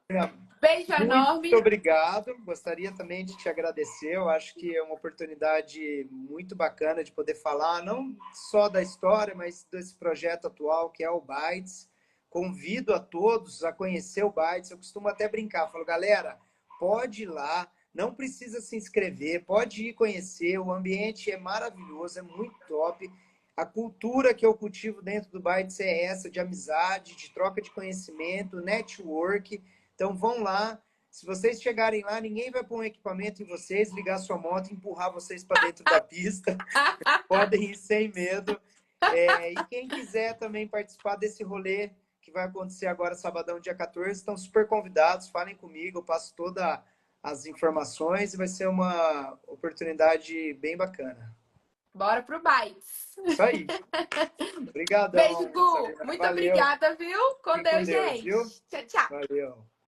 beijo Muito enorme. obrigado. Gostaria também de te agradecer. Eu acho que é uma oportunidade muito bacana de poder falar, não só da história, mas desse projeto atual que é o Bytes. Convido a todos a conhecer o Bytes. Eu costumo até brincar, falo, galera, pode ir lá, não precisa se inscrever, pode ir conhecer. O ambiente é maravilhoso, é muito top. A cultura que eu cultivo dentro do Bytes é essa, de amizade, de troca de conhecimento, network. Então vão lá. Se vocês chegarem lá, ninguém vai pôr um equipamento em vocês, ligar sua moto e empurrar vocês para dentro da pista. Podem ir sem medo. E quem quiser também participar desse rolê que vai acontecer agora, sabadão, dia 14, estão super convidados. Falem comigo, eu passo todas as informações e vai ser uma oportunidade bem bacana. Bora pro Bites. Isso aí. Beijo, Obrigadão, Gu. Sabrina. Muito Valeu. obrigada, viu? Com Fique com Deus, Deus, gente. viu? Tchau, tchau. Valeu.